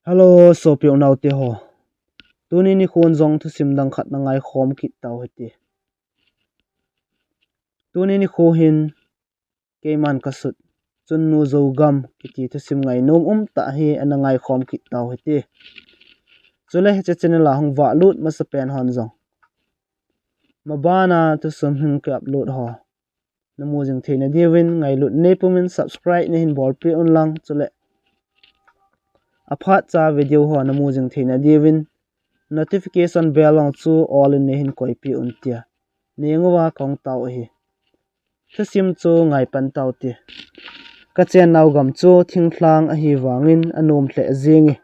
Hello, so piu nau te ho. Tuni ni khon zong Thusim dang khat na ngai khom kit tau heti. Tuni ni kho hin keiman kasut. Chunnu Zougam kiti Thusim ngai nom ta hi ana ngai khom kit tau heti. Chule he chene la hong wa lut ma pen hon zong. Mabana Thusim hin ke upload ho. Namu jing the na diwin ngai lut ne pumin subscribe ne hin bol pi on lang chule. Aphat cha video ho namu jing the na diwin notification bell on chu all in hin koi pi un tia nengwa kong tau hi Thusim chu ngai pan tau ti ka chen nau gam chu thingthlang a hi wangin anom hle zingi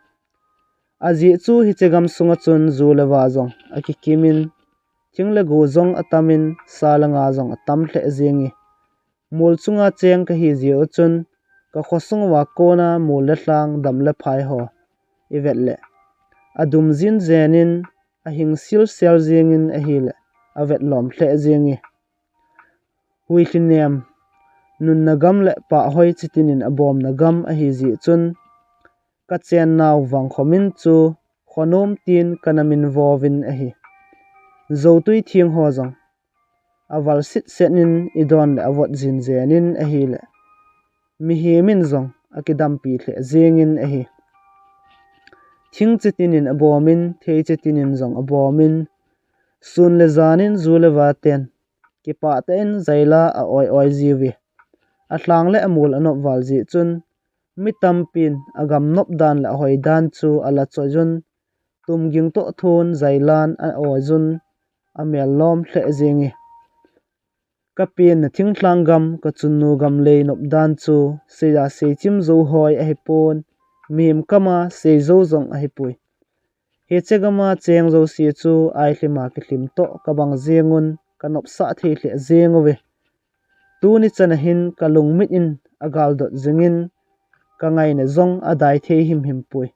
aji chu hi chegam sunga chun zu lewa zong aki kimin thingle go zong atamin salanga zong atam hle zingi mul chunga cheng ka hi zio chun ka khosung wa kona mul le thlang dam le phai ho ivet le adum zin zenin a hing sil sel zingin a hile avet lom hle zingi hui thinem nun nagam le pa hoi chitinin abom nagam a hi zi chun ka chen naw wang khomin chu khonom tin kanamin vovin a hi zotui thing ho zong awal sit senin idon le awot zin zenin a hi le mi hi min zong akidam pi hle zingin a hi thing chitinin abomin thei chitinin zong abomin sun le zanin zu le waten ki pa ten zaila a oi ziwi a hlang le amul anop wal zi chun mitam pin agam nop dan la hoi dan chu ala chojun tumging to thon zailan a ojun amel lom hle zingi kapin na thingthlang gam ka chunnu gam le nop dan chu seya sechim zo hoi a hepon mim kama seizo zong a hepui he chegama cheng zo si chu ai hlima ki hlim to kabang zengun kanop sa thei hle zengowe tu ni chana hin kalung mit in agal dot zengin ka ngai ne zong adai thei him pui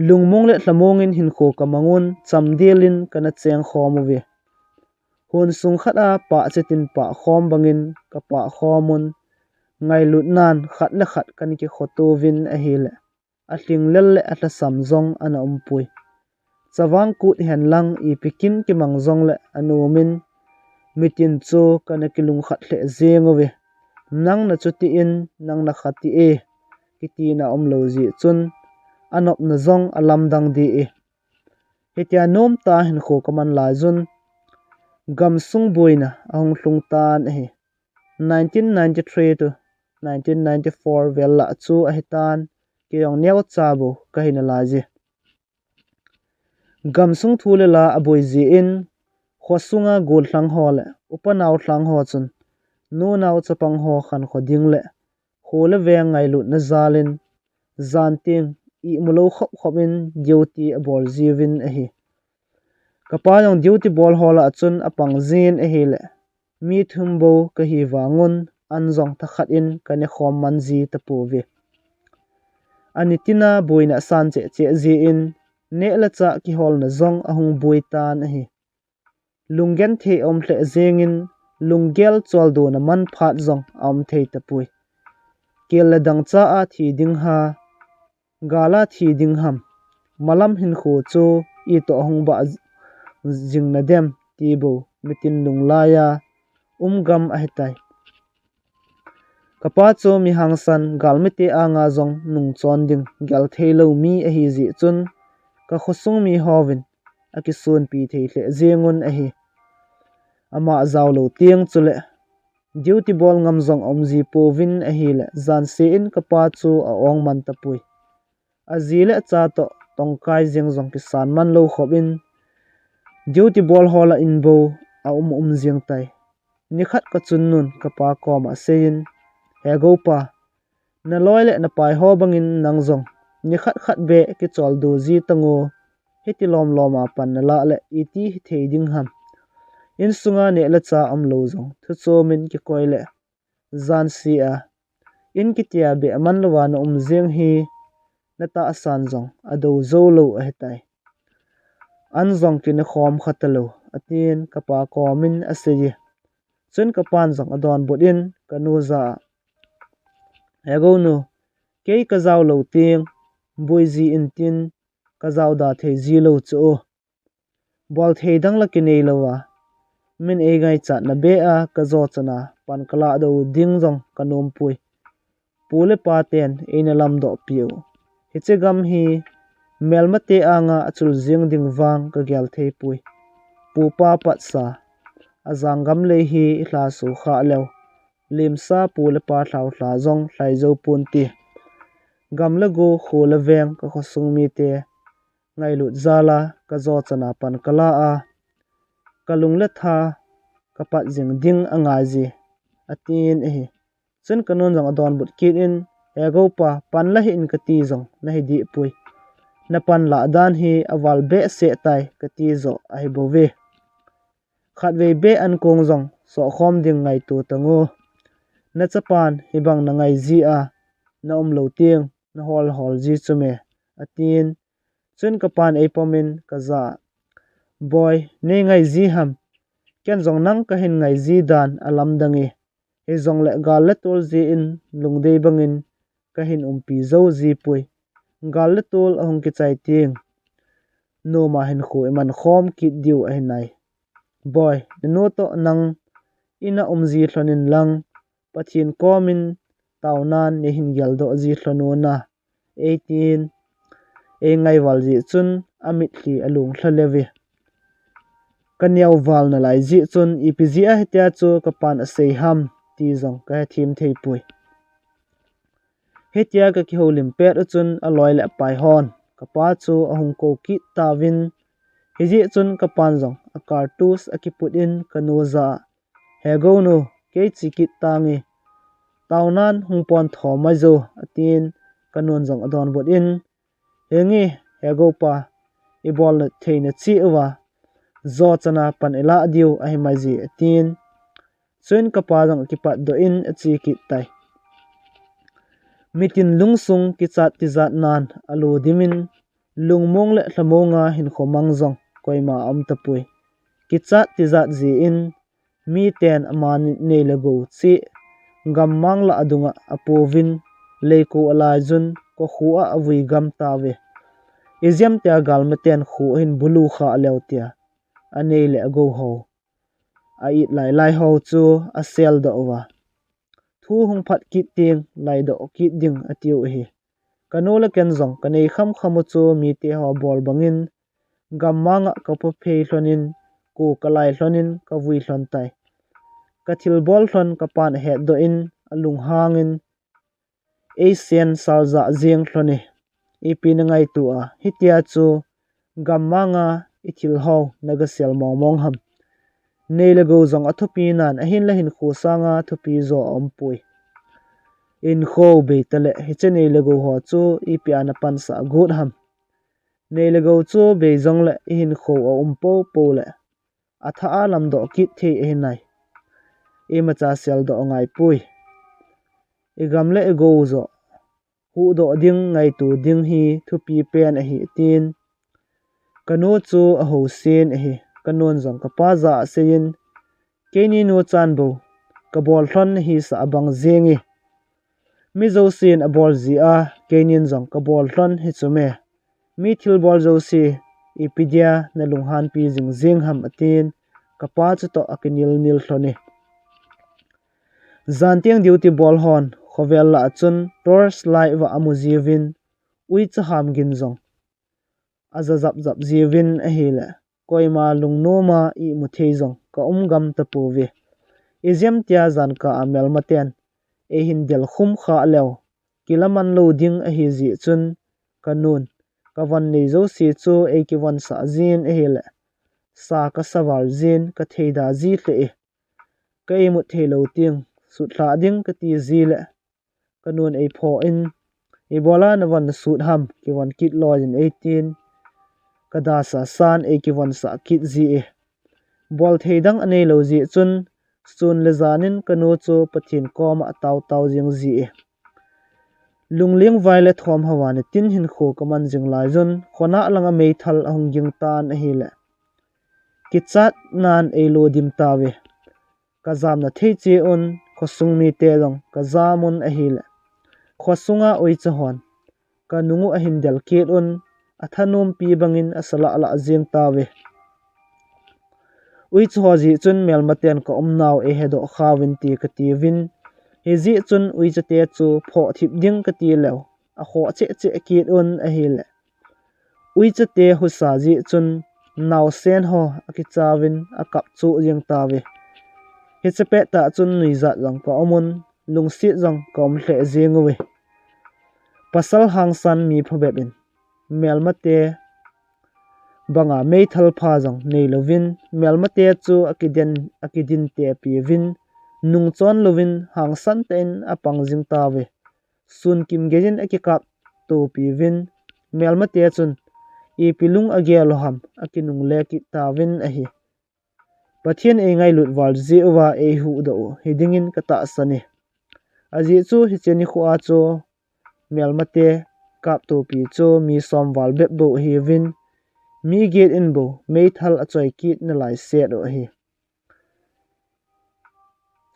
lungmong le hlamongin hin kho kamangun chamdelin kana cheng khomowe hun sung khata pa chetin pa khom bangin ka pa khomun ngai lut nan khat le khat kan ki khotovin a hile a hling lel le atla samzong ana umpui chawang kut hen lang I pikin ki mangzong le anumin mitin chu kana kilung khat hle zengowe nang na chuti in nang na khati e kiti na omlo ji chun anop na zong alam dang di e hetia nom ta hin kho kaman la jun gam sung boina ahong hlung tan he 1993 to 1994 vela chu a hitan kiyong neu chabu ka hina la ji gam sung thule la aboi ji in khosunga gol hlang hole upanaw hlang ho chun no naw chapang ho khan khoding le khole ve ngai lu na zalin zanting I mulo khop khopin duty abol jiwin a hi kapa yong duty bol hola chun apang zin a hi le mi thumbo ka hi wangun anjong tha khat in kane khom manji tapuwi anitina boina san che ji in ne la cha ki hol na zong ahung buitan a hi lungen the om hle zengin lunggel chol do na man phat zong am thei tapui kel la dang cha a thi ding ha gala thi ding ham malam hin kho chu I to hong ba jing na dem ti bo mitin lung la ya gam a hetai kapa chu mi hangsan galmite anga zong nung chon ding gal thailo mi a hi ji chun ka khosung mi howin akisun pi thei hle zengun a hi ama zawlo tiang chule duty ball ngam zong omji povin a hi le zan se in kapa chu a ong man tapui azile cha to tongkai jeng zong ki san man lo khobin duty ball hola in bo a jeng tai nikhat ka chunnun kapa koma sein he go pa na loile na pai ho bangin nang zong nikhat khat be ki chol du ji tango heti lom loma pan na la le iti thei ding ham in sunga ne la cha am lo zong thu chomin ki koile zan si a in ki tia be man lawa na jeng hi na ta san zong ado zo lo a hetai an zong ki na khom khatalo atin kapa komin aseji chun kapan zong adon bodin kanuza ego no ke ka zaw lo ting boizi in tin ka zau da thei zi lo chu bol thei dang la ki nei lowa min e ngai chat na be a ka zo chana pan kala do ding jong kanom pui pule pa ten ina lam do piu hiche gam hi melmate anga achul jing ding wang ka gyal thei pui pu pa pat sa azang gam le hi hla su kha lew lim sa pule pa thlau hla jong hlai zo pun ti gam la go khula veng ka khosung mi te ngai lut zala ka zo chana pan kala a kalung le tha ka pat jing ding anga ji atin hi chen kanon jong adon but kit in ego pa pan la hi in ka ti jong na hi di pui na pan la dan hi awal be se tai ka ti zo ai bo ve khat ve be an kong jong so khom ding ngai tu tango na chapan hi bang na ngai ji a na lo tieng na hol ji chume atin chen ka pan ei pomin ka za boy ne ngai ji ham ken jong nang ka hin ngai ji dan alam dangi e jong le gal le tol ji in lungdei bangin ka hin pi zo ji pui gal le tol ahong ki chai ting no ma hin khu man khom ki diu a hin nai boy no to nang ina ji thlonin lang pathin komin taunan ne hin gyal do ji thlono na 18 e ngai wal ji chun amit thli alung thlalewi kanyau wal na lai ji chun ipzia hetia chu kapan a sei ham ti jong ka thim thei pui hetia ka ki holim pet chun aloi le pai hon kapa chu ahung ko ki tawin hiji chun kapan jong a cartus akiput in kanoza hego no ke chi ki tangi taunan hungpon thoma zo atin kanon jong adon bot in hengi hego pa ibol na theina chi wa zo chana pan ela diu a hi mai ji atin chen kapa jong kipat do in a chi ki tai mitin lungsung ki chat ti zat nan alu dimin lungmong le thlamonga hin khomang jong koima am tapui ki chat ti zat ji in mi ten aman nei le go chi gam mang la adunga apovin leiko alajun ko khuwa avui gam tawe iziam te gal meten khu hin bulu kha lewtia anei le go ho a it lai ho chu a sel do wa thu hung phat ki ting lai do ki ding atiu hi kanola ken jong kanei kham khamu chu mi te ho bol bangin gammanga ka po phei hlonin ko kalai hlonin ka vui hlon tai ka thil bol hlon ka pan he do in alung hangin asian salza jeng hloni ipin ngai tu a hitia chu gammanga ithil ho naga sel mong ham neile go jong athopi nan ahin la hin khu sanga thopi zo ompui in kho be tale hichene le go ho chu ipiana pan sa gut ham neile go chu be jong le hin kho o umpo po le atha alam do ki the hin nai e macha sel do ngai pui e gam le go zo hu do ding ngai tu ding hi thupi pen a hi tin kanu chu a ho sen a hi kanon jong ka pa za sein keni no chan bo ka bol thon hi sa abang zengi mi zo sin a bol ji a kenin jong ka bol thon hi chume mi thil bol zo si ipidia na lunghan pi jing jing ham atin ka pa chu to akinil nil thloni zantiang duty bol hon khovel la chun torch light wa amuzivin ui cha ham gin jong aza zap zap jiwin a hila koima lungnoma I muthei jong ka umgam tapuwi iziam tia zan ka amel maten e hin del khum kha lew kilaman lo ding a hi ji chun kanun ka van nei zo si chu e ki van sa jin a hila sa ka sawal jin ka theida ji hle e ka e mu thelo ting su thla ding ka ti ji le kanun e pho in e bola na van sut ham ki van kit lojin 18 kada sa san ekivon sa kit ji e bol theidang ane lo ji chun le zanin kanu chu pathin koma taw jing ji e lungling violate thom hawan tin hin kho kaman jing lai jun khona langa mei thal ahung jing tan a hile kichat nan e lo dim tawe kazam na thei che on khosung mi te dong kazamun a hile khosunga oi chahon ka nungu a hin del ket on a thanom pi bangin a sala ala jeng tawe ui chu ji chun melmaten ka omnaw e hedo khawin ti ka tivin he ji chun ui chate chu pho thip ding ka ti lew a kho che che ket on a hile ui chate hu sa ji chun naw sen ho akichawin akap chu jeng tawe he chepe ta chun nui za jang ka omon lungsi jang ka om hle jengowe pasal hang san mi phobebin melmate banga meithal pha jang nei lovin melmate chu akidin te pivin nungchon lovin hang san ten apang jing tawe sun kim gejin akikap to pivin melmate chun I pilung ageloham akinung leki tawin ahi pathian e ngai lut wal jewa e hu do hidingin kata sani aji chu hicheni khu a chu melmate kap to pi chu mi som wal beb bo hivin mi get in bo meithal achoi kit na lai se do hi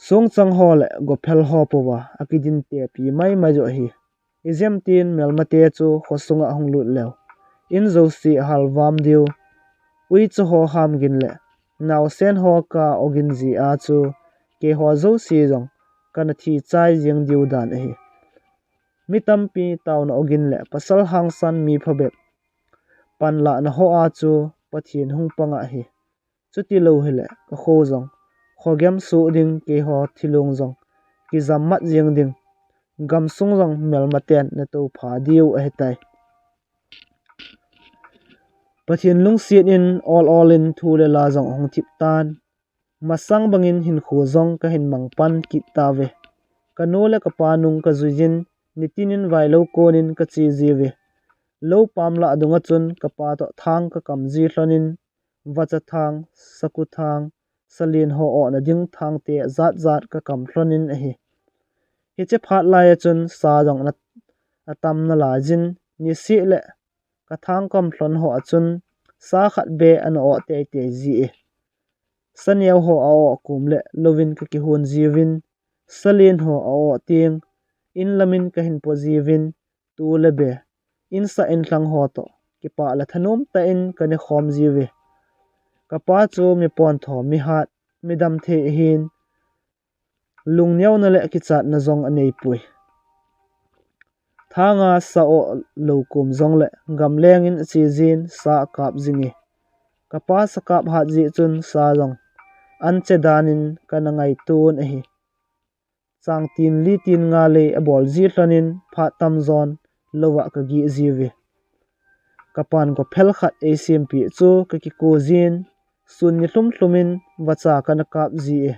song chang hole go phel ho powa akidin te pi mai ma jo hi izem tin melmate chu khosunga hong lut lew in zo si halwam diu ui chu ho ham gin le naw sen ho ka ogin ji a chu ke ho zo si jong kana thi chai jeng diu dan hi mitam pi tawn ogin le pasal hang san mi phobet panla na ho a chu pathin hung panga hi chuti lo hele ka kho jong khogem su ding ke ho thilung jong ki zammat jeng ding gam sung jong melmaten na to pha diu a hetai pathin lung siat in all in thule la jong hong thip tan masang bangin hin khu jong ka hin mangpan ki tawe kanole ka panung ka zujin nitinin vailo konin ka chi jiwe lo pamla adunga chun ka pa to thang ka kamji hlonin wacha thang saku thang salin ho o na ding thang te zat zat ka kam hlonin a hi he che phat lai chun sa jong na atam na la jin ni si le ka thang kam hlon ho achun sa khat be an o te te ji e saniaw ho a o kumle lovin ka ki hun jiwin salin ho a o ting in lamin ka hin po jiwin tu le be in sa in thlang ho to ki pa la thanom ta in ka ne khom jiwe ka pa chu mi pon tho mi hat mi dam the hin lung nyaw na le ki chat na zong anei pui thanga sa o lo kum zong le gam leng in chi jin sa kap jingi kapa sa kap hat ji chun sa jong an che danin kana ngai tun a hi chang tin li tin nga le abol ji hlonin pha tam zon lowa ka gi jiwe kapan ko phel khat acmp chu ka ki ko jin sun ni hlum hlumin wacha kana kap ji e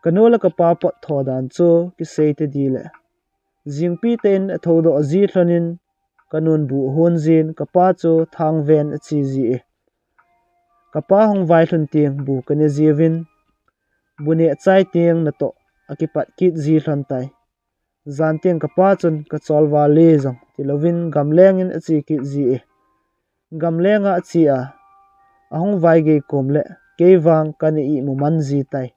kanola ka pa pot thodan chu ki seite dile jingpi ten thodo ji hlonin kanun bu hon jin kapa chu thang ven chi ji e kapa hong vai hlun tiang bu kane jiwin bune chai tiang na to akipat kit ji hlan tai zan tiang kapa chun ka cholwa le jong tilovin gamleng in achi kit ji e gamlenga achi a ahong vai ge komle kewang kane I muman ji tai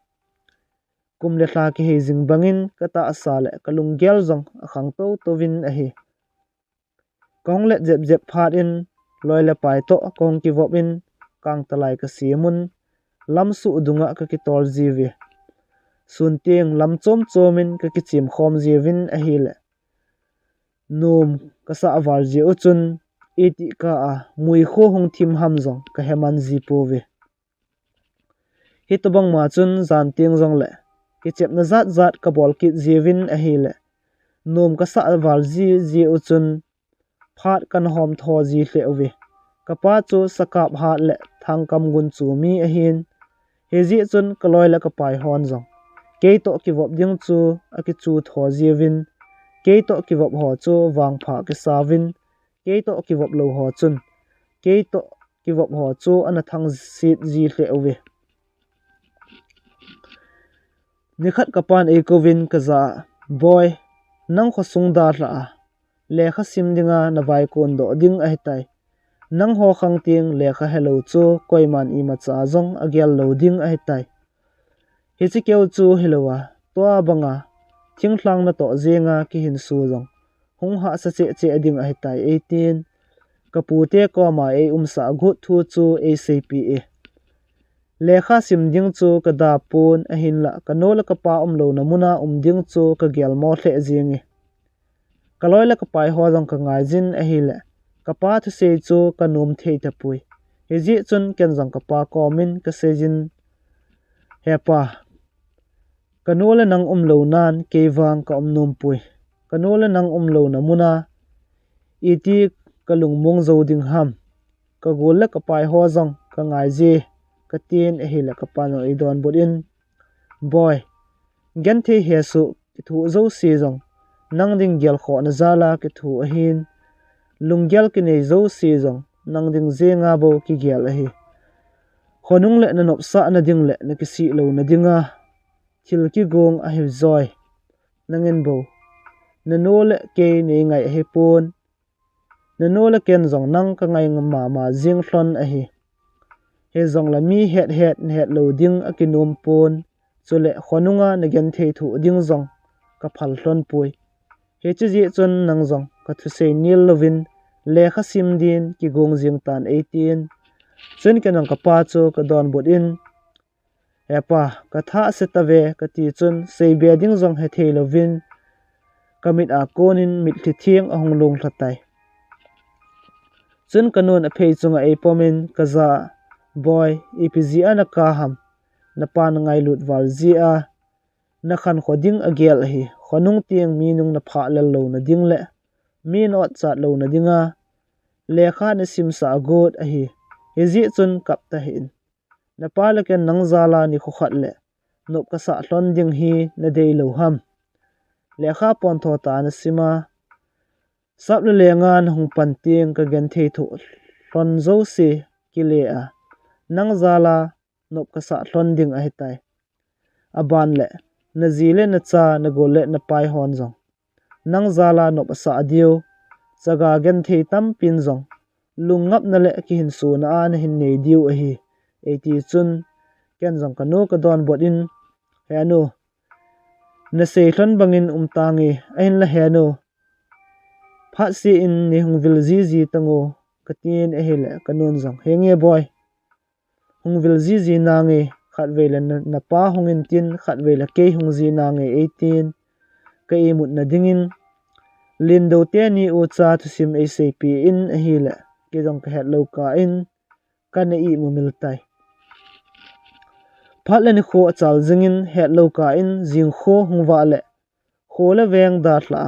kumle thla ki he jing bangin kata asale kalung gel jong akhang to tovin a hi kongle jep jep phat in loile pai to kong ki vop in kang talai ka simun lamsu dunga ka ki tol jiwe sun tiang lam chom chomin ka ki chim khom jiwin a hi le num ka sa awal ji uchun eti ka a mui kho hong thim ham jong ka heman ji powe hitobang ma chun zan tiang jong le ki chep na zat zat ka bol ki jiwin a hi le num ka sa awal ji uchun phat kan hom tho ji hlewe kapa chu sakap hat le thangkam gun chu mi a hin heji chun kaloi la ka pai hon jong ke to ki vop ding chu aki chu tho jiwin ke to ki vop ho chu wang pha ki sawin ke to ki vop lo ho chun ke to ki vop ho chu ana thang sit ji hlewe nikhat kapan e kovin kaza boy nang khosung da la lekha sim dinga na vai kon do ding a hetai nang ho khang ting lekha hello chu koiman I ma cha jong agel lo ding a hetai hichi keu chu hellowa to banga thingthlang na to zenga ki hin su jong hung ha sa che ding a hitai 18 kapute ko ma sa gut thu chu acp lekha sim ding chu ka da pun a hin la kanola ka pa lo namuna ding chu ka gyal mo hle jingi kaloi la ka pai ho jong ka ngai jin a hi le ka pa thu se chu ka num thei ta pui he ji chun ken jong ka pa ko min ka se jin he pa kanola nang lo nan ke wang ka num pui kanola nang lo namuna iti kalung mong zo ding ham ka gol la ka pai ho jong ka ngai je ka tin a hi la ka pa no I don bodin boy gen the he su ki thu zo si jong nang ding gyal kho na zala ki thu a hin lungyal ki nei zo si jong nang ding je nga bo ki gyal a hi khonung le na nop sa na ding le na ki si lo na dinga thil ki gong a hi zoi nangin bo na no le ke nei ngai he pon na no le ken jong nang ka ngai ma jing hlon a hi he jong la mi het lo ding a ki num pon chule khonunga na gen thei thu ding jong ka phal hlon pui he chi ji chon nang jong ka thu se nil lovin le kha sim din ki gong jing tan 18 chen kenang ka pa chu ka don bot in epa ka tha se ta ve ka ti chun sei be ding jong he thei lovin kamit a konin mit thi thiang a hong long thatai chen kanon a phei chunga e pomin ka za boy epg ana ka ham na pan ngai lut wal ji a na khan khoding agel hi khonung tiang mi nung na pha lel lo na ding le mi not chat lo na dinga lekha na sim sa god a hi hezi chun kap ta hin na pa la ken nang zala ni kho khat le nop ka sa hlon ding hi na dei lo ham lekha pon tho ta na sima sap le lenga na hung pan tiang ka gen thei tho hlon zo se ki le a nang zala nop ka sa hlon ding a hitai aban le na zile na cha na gole na pai hon jong nang zala nop sa adio chaga gen thei tam pin jong lungap na le ki hin su na an hin nei diu a hi 80 chun ken jong ka no ka don bot in he no na se hlon bangin tangi ain la he no pha si in ni hung vil ji tango ka tin a hi le kanon jong he nge boy hung vil ji na nge khat ve le na pa hung in tin khat ve la ke hung ji na nge 18 ka e mut na dingin lin do te ni u cha thusim acp in a hi le ke jong ka het lo ka in kan e mu mil tai phat le ni kho chal jingin het lo ka in jing kho hung wa le kho le veng da tla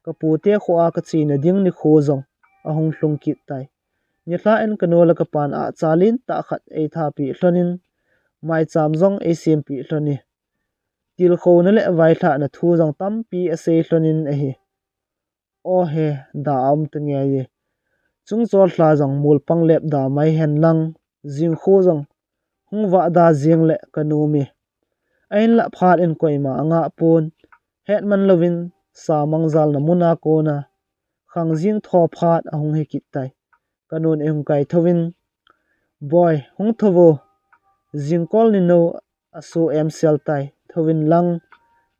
ka pu te kho a ka chi na ding ni kho jong a hung hlung ki tai ni tla en kanola ka pan a chalin ta khat e tha pi hlonin mai cham jong acmp hloni til kho na le vai thla na thu jong tam pi a se hlonin a hi o he da am te nge ye chung chol thla jong mul pang lep da mai hen lang jing kho jong hung wa da jing le kanumi ain la phat en koima anga pon hetman lovin sa mangjal na muna ko na khang jing tho phat a hung he kit tai kanon e hung kai thowin boy hung thowo jing kol ni no aso em sel tai thowin lang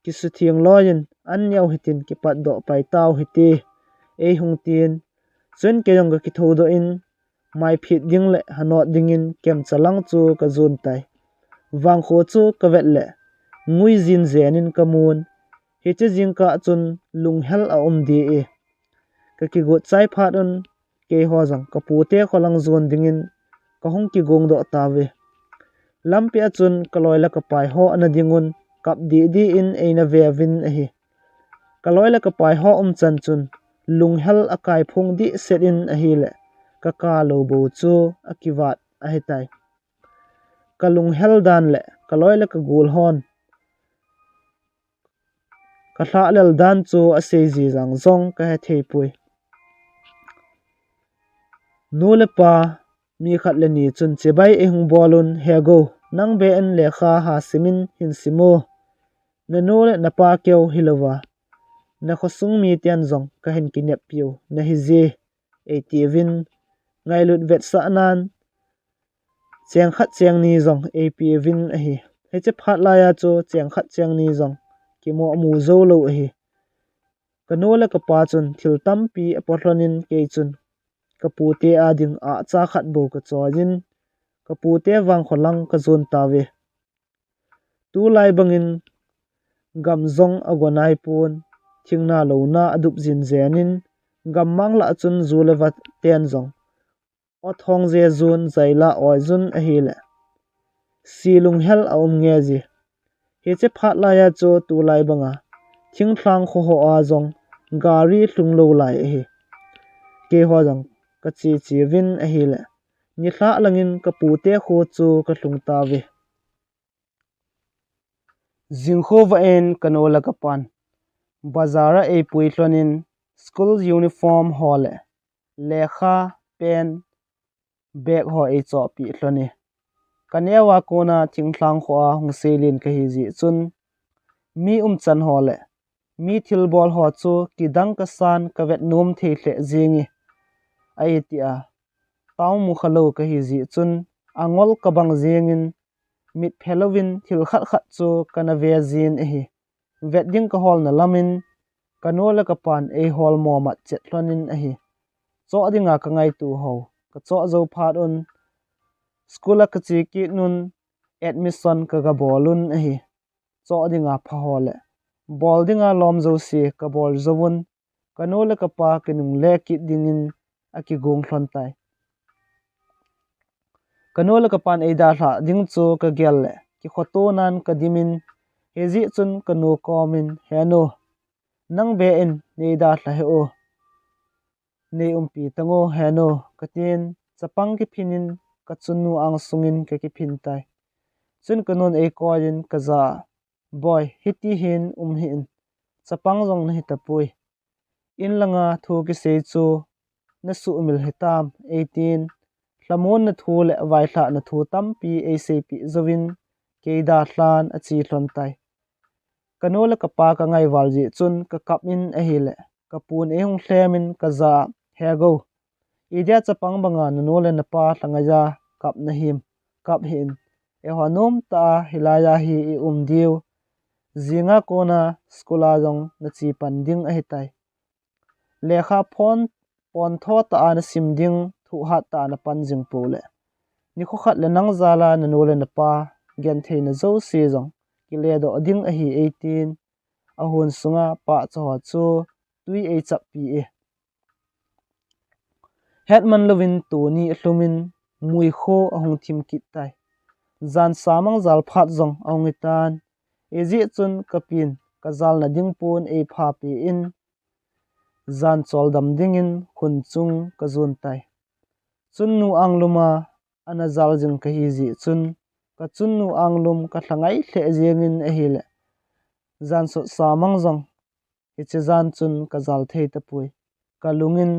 ki su thiang loin an yaw hitin ki pat do pai taw hiti e hung tin chen ke yong ki tho do in mai phit ding le hanot ding in kem chalang chu ka zun tai wang kho chu ka vet le ngui jin zenin kamun he che jing ka chun lung hel a di e ka ki go chai phat on ke ho jang ka pu te kholang zon ding in ka hong ki gong do ta ve lampia chun kaloi la ka pai ho ana dingun kap di in eina ve vin a hi kaloi la ka pai ho chan chun lung hel akai phung di set in a hi le ka lo bo chu akiwat a hi tai kalung hel dan le kaloi la ka gul hon ka thla lel dan chu a se ji jang zong ka he thei pui no le pa mi khat le ni chun che bai e hung bolun he go nang be en le kha ha simin hin simo na no le na pa keu hilowa na khosung mi tian zong ka hin ki nep piu na hi je e tivin ngai lut vet sa nan cheng khat cheng ni zong ap vin a hi he che phat la ya chu cheng khat cheng ni zong ki mo mu zo lo a hi ka kano le ka pa chun thil tampi apotlonin ke chun kapute ading a cha khat bo ka chawin kapute wang kholang ka zon tawe tu lai bangin gam zong agonai pon thingna lo na adup jin zenin gam mangla chun zulewat ten zong othong je zun zaila oizun ahile silung hel a nge ji he che phat la ya cho tu lai banga thing thlang kho ho a zong gari hlung lo lai hi ke ho jang ka chi chi win ahile ni thla langin ka pu te kho chu ka hlung ta ve jingkho va en kanola ka pan bazara e puitlonin school uniform hole lekha pen bag ho e cho pi hloni kanewa kona thingthlang kho a hungselin ka hi ji chun mi chan hole mi thil bol ho chu kidang ka san ka vet nom the hle jingi ai tia taw mu khalo ka hi ji chun angol ka bang jingin mit phelowin thil khat khat chu kana ve jin hi vet ding ka hol na lamin kanola ka pan e hol mo ma chetlonin hi cho adinga ka ngai tu ho ka cho zo phat on skula ka chi ki nun admission ka ga bolun hi cho adinga pha hole bol dinga lom zo si ka bol zowun kanola ka pa kinung le ki dingin aki gong thlon tai kanola ka pan e da hla ding chu ka gel le ki khoto nan ka dimin hezi chun kanu komin heno nang be en nei da hla he o nei umpi tango heno katin chapang ki phinin ka chunnu ang sungin ka ki phin tai chun kanon e koin ka za boy hiti hin hin chapang jong na hitapui in langa thu ki se chu na su mil hitam 18 hlamon na thu le vai thla na thu tampi acp zowin keida hlan achi hlon tai kanola ka pa ka ngai walji chun ka kapin a hile kapun e hung hlemin ka za hego idia chapang banga nanole na pa thlangaya kap na him kap hin e hanom ta hilaya hi diu zinga kona skula jong na chi panding a hitai lekha phon pon tho ta an simding thu ha ta na panjing pole ni kho khat le nang zala na nole na pa gen theina zo si jong ki le do ding a hi 18 a hun sunga pa cho chu tui e chap pi e hetman lovin tu ni hlumin mui kho ahung thim ki tai zan samang zal phat zong awngitan ezi chun kapin ka zal na ding pun e pha pi in zan chol dam dingin khun chung ka zun tai chunnu angluma ana zal jing ka hi ji chun ka chunnu anglum ka thlangai hle jengin a hile zan so samang zong ichi zan chun ka zal thei ta pui ka lungin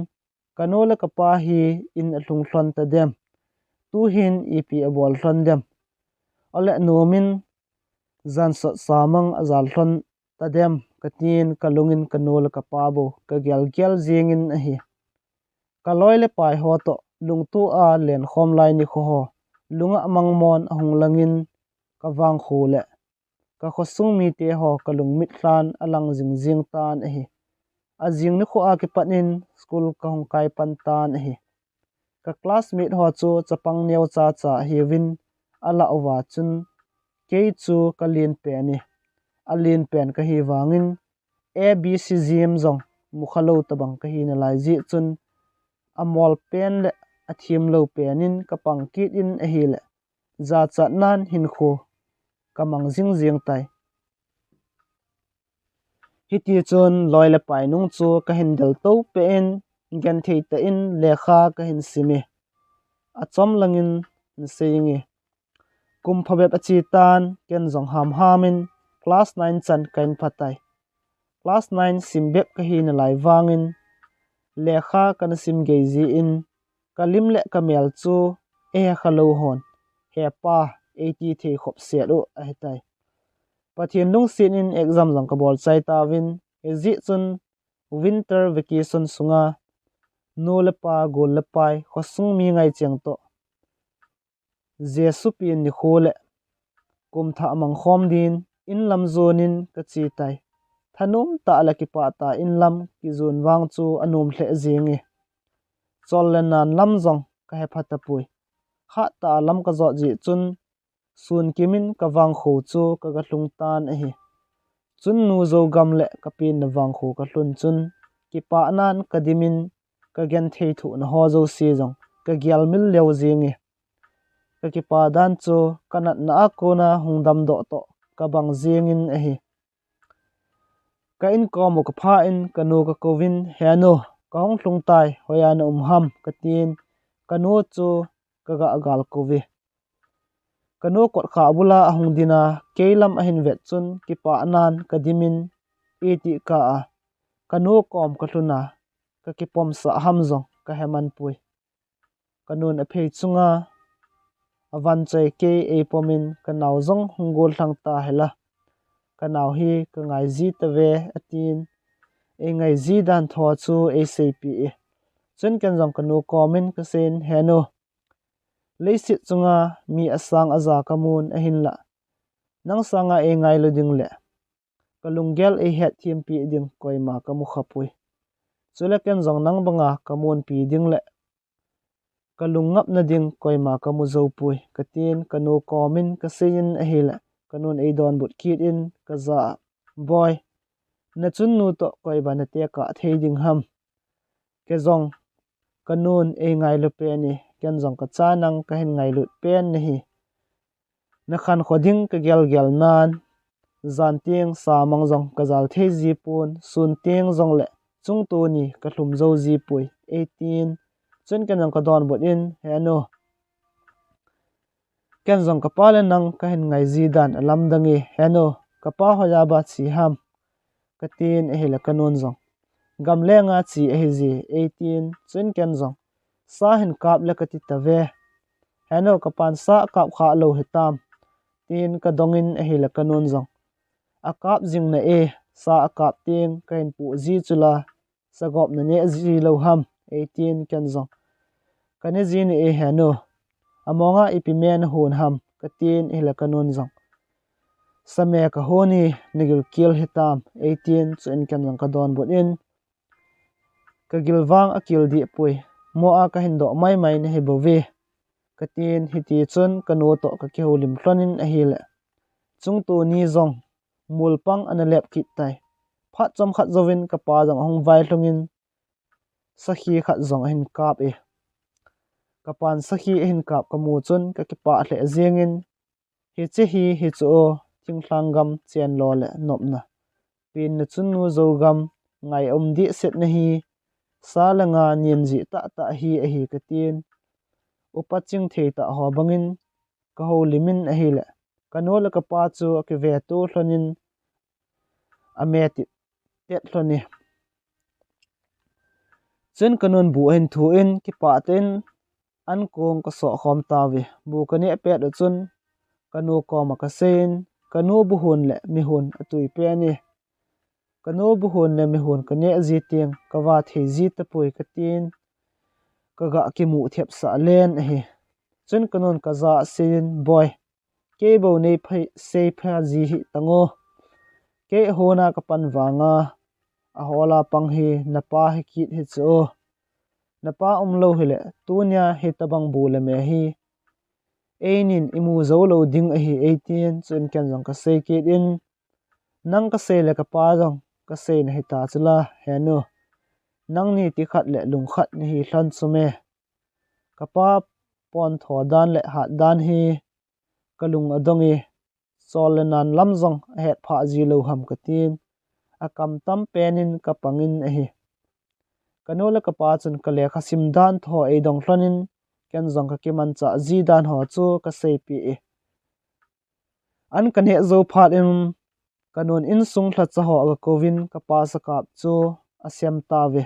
kanola ka pa hi in a hlung hlon ta dem tu hin ipi a bol hlon dem ole nomin zan so samang azal hlon ta dem katin kalungin kanola ka pa bo ka gel gel jengin a hi kaloi le pai ho to lungtu a len khom lai ni kho ho lunga mangmon ahung langin ka wang khole ka khosung mi te ho kalung mit hlan alang jing jing tan a hi a jing ni kho a ki panin school ka hong kai pan tan a hi ka classmate ho chu chapang neu cha cha hi win ala owa chun ke chu ka lin pe ni a lin pen ka hi wangin abcgm zong mukhalo tabang ka hi na lai ji chun amol pen le athim lo penin ka pangkit in a hi le za chat nan hin kho kamang jing jing tai hiti chun loile pai nung chu ka handle to pen gan thei ta in lekha ka hin simi achom langin nseingi kum phabep achi tan ken zong ham hamin class 9 chan kain phatai class 9 simbep ka hi na lai wangin lekha kan sim geji in kalim le kamel chu e khalo hon he pa 80 the khop se ro a hetai pathian lung sin in exam jang ka bol chai ta win ezi chun winter vacation sunga no le pa gol le pai khosung mi ngai cheng to jesu pin ni khole kum tha mang khom din in lam zonin ka chi tai thanum ta la ki pa ta in lam ki zun wang chu anum hle zingi chol le nan lam zong ka he phata pui kha ta lam ka zo ji chun sun kimin ka wang kho chu ka ga hlung tan a hi Chunnu Zougam le ka pin na wang kho ka hlun chun ki pa nan ka dimin ka gen thei thu na ho zo si zong ka gyal mil leo zingi ka ki pa dan chu kanat na ko na hungdam do to ka bang zingin a hi ka in ko mo ka pha in ka nu ka kovin heno ka hong hlung tai hoyan ham ka tin ka nu chu ka ga agal kovi ka nu kot kha bula ahung dina keilam ahin vet chun ki pa nan ka dimin eti ka a ka nu kom ka hluna ka ki pom sa ham zong ka heman pui ka nun a phei chunga avan chai ke e pomin ka naw zong hungol thang ta hela ka naw hi ka ngai zi ta ve atin e ngai zi dan tho chu e sepi e chun ken zong ka nu komin ka sen heno leisit chunga mi asang aza kamun ahin la nang sanga e ngai lo ding le kalunggel e het thiam pi ding koima ka mu khapui chule ken zong nang banga kamun pi ding le kalungap na ding koima ka mu zo pui katin kanu komin ka sein a hila kanun e don but kit in ka za boy na chun nu to koi ba na te ka thei ding ham ke zong kanun e ngai lo pe ni ken zong ka cha nang ka hin ngai lut pen ni hi na khan khoding ka gel gel nan zan tieng sa mang zong ka zal thei ji pun sun tieng zong le chung tu ni ka hlum zo ji pui 18 chun ken zong ka don but in heno ken zong ka pa le nang ka hin ngai ji dan alam dangi heno ka pa hoya ba chi ham ka tin e hila kanun zong gam le nga chi e hi ji 18 chun ken zong sa hin kap le ka ti ta ve heno ka pan sa kap kha lo hitam tin ka dongin e hila kanun zong akap jing na e sa akap ting ka hin pu ji chula sagop na ne ji lo ham 18 ken zong kane ji ni e heno amonga ipimen hun ham katin hila kanun zong same ka honi nigil kil hitam 18 chun ken zong ka don but in ka gilwang akil di pui mo a ka hin do mai mai ne hebovi katin hiti chun kanu to ka ke holim hlonin a hile chung tu ni zong mulpang analep kit tai phat chom khat zovin ka pa jong hong vai hlongin sakhi khat zong hin kap e kapan sakhi hin kap kamu chun ka ki pa hle zingin hi che hi chu thingtlanggam chen lo le nopna pin na chun nu Zougam ngai di set na hi salanga nian ji ta ta hi a hi katin upaching thei ta ho bangin ka ho limin a hi le kanola ka pa chu ke ve tu hlonin ameti tet hloni chen kanun bu hin thu in ki pa ten an kong ka so khom ta vi bu ka ne pet chun kanu ko ma ka sen kanu bu hun le mi hun atui pe ni kanu bu hun le mi hun ka ne ji tiang ka wa thei ji ta pui ka tin ka ga ki mu thep sa len a hi chun kanun ka za sin boy ke bo nei phai se pha ji hi tango ke hona ka pan wanga a hola pang hi na pa hi kit hi chu na pa lo hile tunya hi tabang bu le me hi einin imu zo lo ding a hi 18 chun ken jong ka se kit in nang ka se le ka pa jong ka se na hi ta chula heno nang ni ti khat le lung khat ni hi hlan chume ka pa pon tho dan le hat dan hi kalung adongi sol nan lam zong het pha ji lo ham ka tin akam tam penin ka pangin a hi kanola ka pa chun ka le khasim dan tho e dong hlonin ken zong ka kiman cha ji dan ho chu ka sei pi e an kan he zo phat in kanon in sung thla cha ho ga kovin ka pa sa kap chu asiam ta ve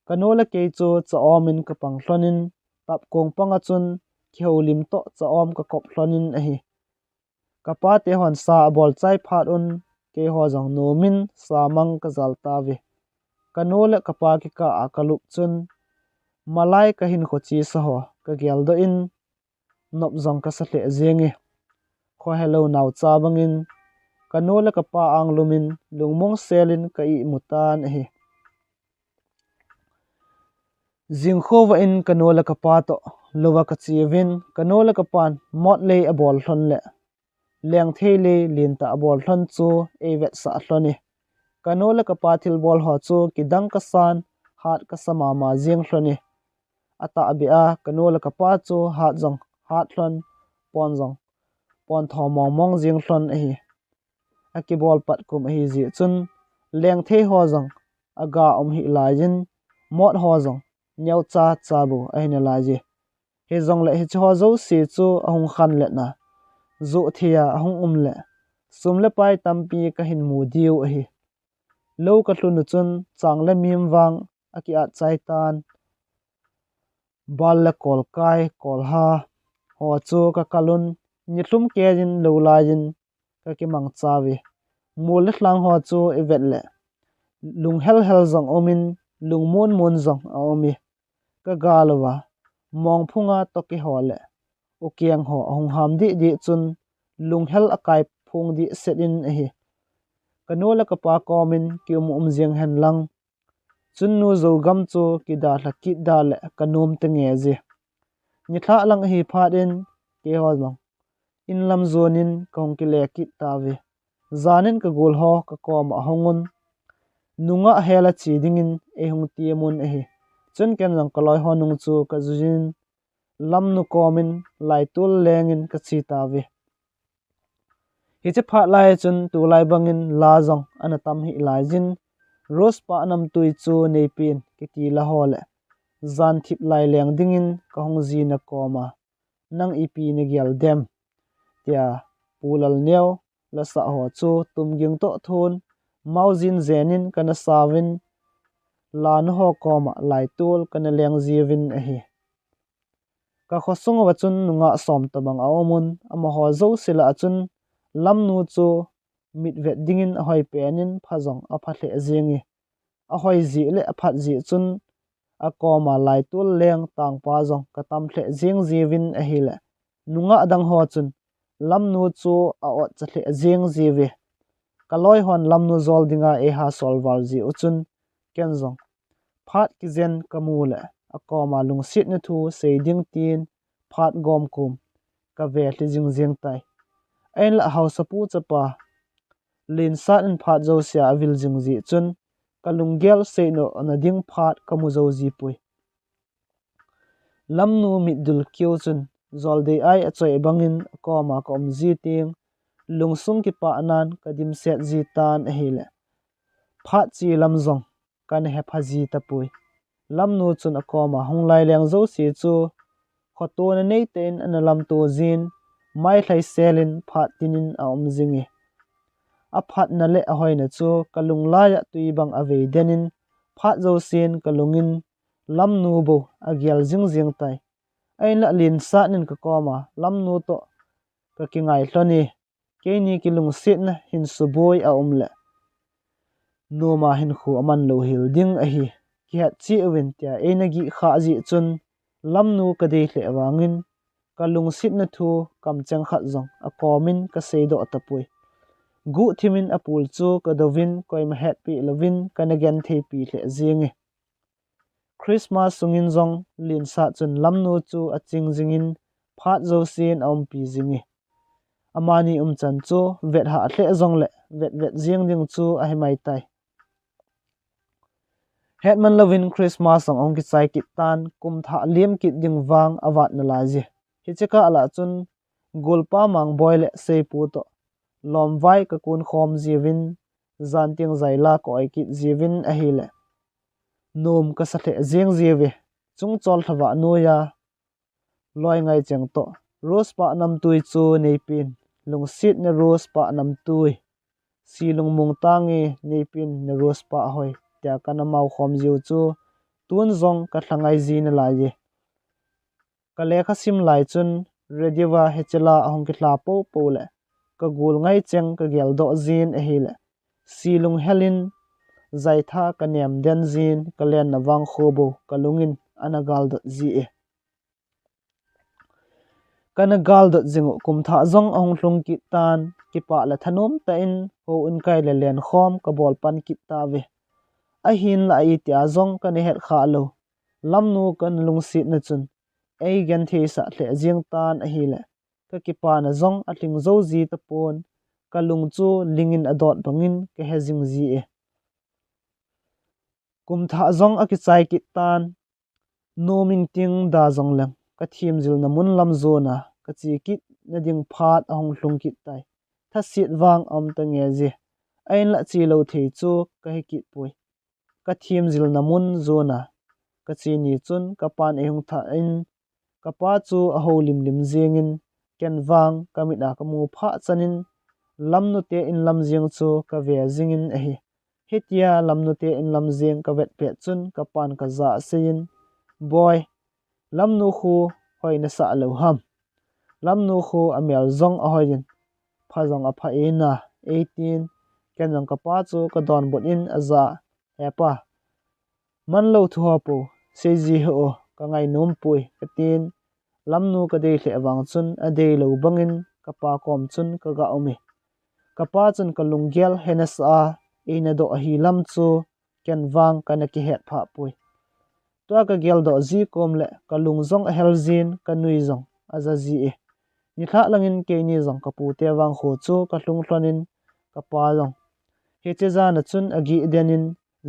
kanola ke chu cha omin ka pang hlonin tap kong panga chun kheolim to cha om ka kop hlonin a hi ka pa te hon sa bol chai phat un ke ho jong nomin sa mang ka zal ta ve kanola ka pa ki ka akalup chun malai ka hin kho chi sa ho ka gel do in nop zong ka sa hle zengi kho hello naw cha bangin kanola ka pa ang lumin lungmong selin ka I mutan hi jingkhova in kanola ka pa to lowa ka chiwin kanola ka pan mot le abol thon le leng thele linta abol thon chu evet sa thloni kanola ka pa thil bol ho chu kidang ka san hat ka sama ma jing thloni ata bia kanola ka pa chu hat jong hat thlon pon jong pon tho mong mong jing thlon hi akibol pat kum hi ji chun leng the ho jong aga hi lajin mot ho jong nyau cha cha bu aina laji he jong le hi cho zo si chu ahung khan le na zo thia ahung le sum le pai tampi ka hin mu diu hi lo ka thlu nu chun chang le mim wang aki a chai tan bal le kol kai kol ha ho chu ka kalun ni tlum ke jin lo lajin ka ki mang chawi mul le thlang ho chu evet le lung hel hel zong omin lung mon mon zong a omi ka galwa mong phunga to ki hole o kiang ho hong ham di chun lung hel akai phung di set in hi kanola ka pa komin ki jiang hen lang chunnu Zougam chu ki da la ki da le kanum te nge ji ni tha lang hi phatin ke ho long in lam zonin kong ki le ki tawi zanin ka gul ho ka kom a hongun nunga hela chi dingin e hung ti mun hi chun ken lang kaloi ho nung chu ka zujin lam nu komin lai tul lengin ka chi tawi hi che phat lai chun tu lai bangin la jong ana tam hi lai jin rose pa nam tui chu nei pin ki ti la hole zan thip lai leng dingin ka hong ji na koma nang ipi ne gyal dem tia pulal neu la sa ho chu tum ging to thun mauzin zenin kana sawin lan ho koma lai tul kana leng jiwin a hi ka khosung wa chun nunga som tabang a omun ama ho zo sila chun lam nu chu mit vet dingin a hoi penin phajong a phathle zingi a hoi ji le a phat ji chun a koma lai tul leng tang pa jong ka tam thle jing jiwin a hi le nunga adang ho chun lam nu chu a ot chathle jing jiwi kaloi hon lam nu zol dinga e ha sol wal ji uchun ken jong phat ki zen kamule akoma lung sit na thu seiding tin phat gom kum ka ve hli jing jing tai ain la hau sapu chapa lin sat in phat zo sia vil jing ji chun kalung gel se no na ding phat kamu zo ji pui lam nu mit dul kyo chun zol de ai achoi bangin akoma kom ji ting lungsung ki pa nan kadim set ji tan hele phat chi lam zong kan he phaji tapui lam nu chun akoma hong lai leng zo si chu khoto na nei ten an lam to zin mai thlai selin phat tinin a om zingi a phat na le a hoina chu kalung la ya tui bang ave denin phat zo sin kalungin lam nu bo a gyal jing jing tai ain la lin sa nin ka koma lam nu to ka ki ngai hloni ke ni ki lung sit na hin su boy a omle no ma hin khu aman lo hil ding a hi ki hat chi win tia enagi kha ji chun lam nu ka de hle wangin ka lung sit na thu kam chang khat zong a komin ka sei do tapui gu thimin apul chu ka dovin koi ma het pi lovin kana gen thei pi hle zingi Christmas sungin zong lin sa chun lam nu chu a ching jingin phat zo sin om pi zingi amani chan chu vet ha hle zong le vet jing ding chu a hi mai tai hetman lovin Christmas song ong ki chai kit tan kum tha liam kit ding wang awat na la ji hi cheka ala chun golpa mang boy le sei pu to lom vai ka kun khom jiwin zan ting zaila ko ai kit jiwin a hi le nom ka sa the jeng jiwe chung chol thawa no ya loi ngai cheng to rose pa nam tui chu nei pin lung sit ne rose pa nam tui si lung mung tangi nei pin ne rose pa hoi tia kana mau khom jiu chu tun zong ka thangai ji na la ye ka lekha sim lai chun rediwa hechela ahong ki hla po po le ka gul ngai cheng ka gel do zin a hi le silung helin zaitha ka nem den zin ka len na wang khobo kalungin anagal do ji e kana gal dot zingu kum tha zong ahong hlung ki tan ki pa la thanom ta in ho un kai le len khom ka bol pan ki ta ve a hin la I tia zong kan het kha lo lam nu kan lung sit na chun ei gan the sa hle jing tan a hi le ka ki pa na zong a tling zo ji ta pon ka lung chu lingin adot bangin ke he jing ji e kum tha zong a ki chai ki tan no ming ting da zong lang ka thim zil na mun lam zo na ka chi kit na ding phat ahong hlung kit tai tha sit wang am ta nge je ain la chi lo thei chu ka hi kit pui ka thim zil na mun zo na ka chi ni chun ka pan e hung tha in ka pa chu a ho lim lim zengin ken wang ka mi na ka mu pha chanin lam nu te in lam jeng chu ka ve zingin a hi hetia lam nu te in lam jeng ka vet pe chun ka pan ka za sein boy lam nu khu hoi na sa lo ham lam nu khu amel zong a hoin pha zong a pha e na 18 ken jong ka pa chu ka don bot in aza hepa man lo thu ha po se ji ho ka ngai nom pui ka tin lam nu ka dei hle wang chun a dei lo bangin ka pa kom chun ka ga omi ka pa chun ka lung gel hena sa e na do hi lam chu ken wang ka na ki het pha pui to ka gel do ji kom le ka lung zong a hel zin ka nui zong aza ji e ni thla langin ke ni zong ka pu te wang kho chu ka hlung hlonin ka pa zong he che za na chun agi denin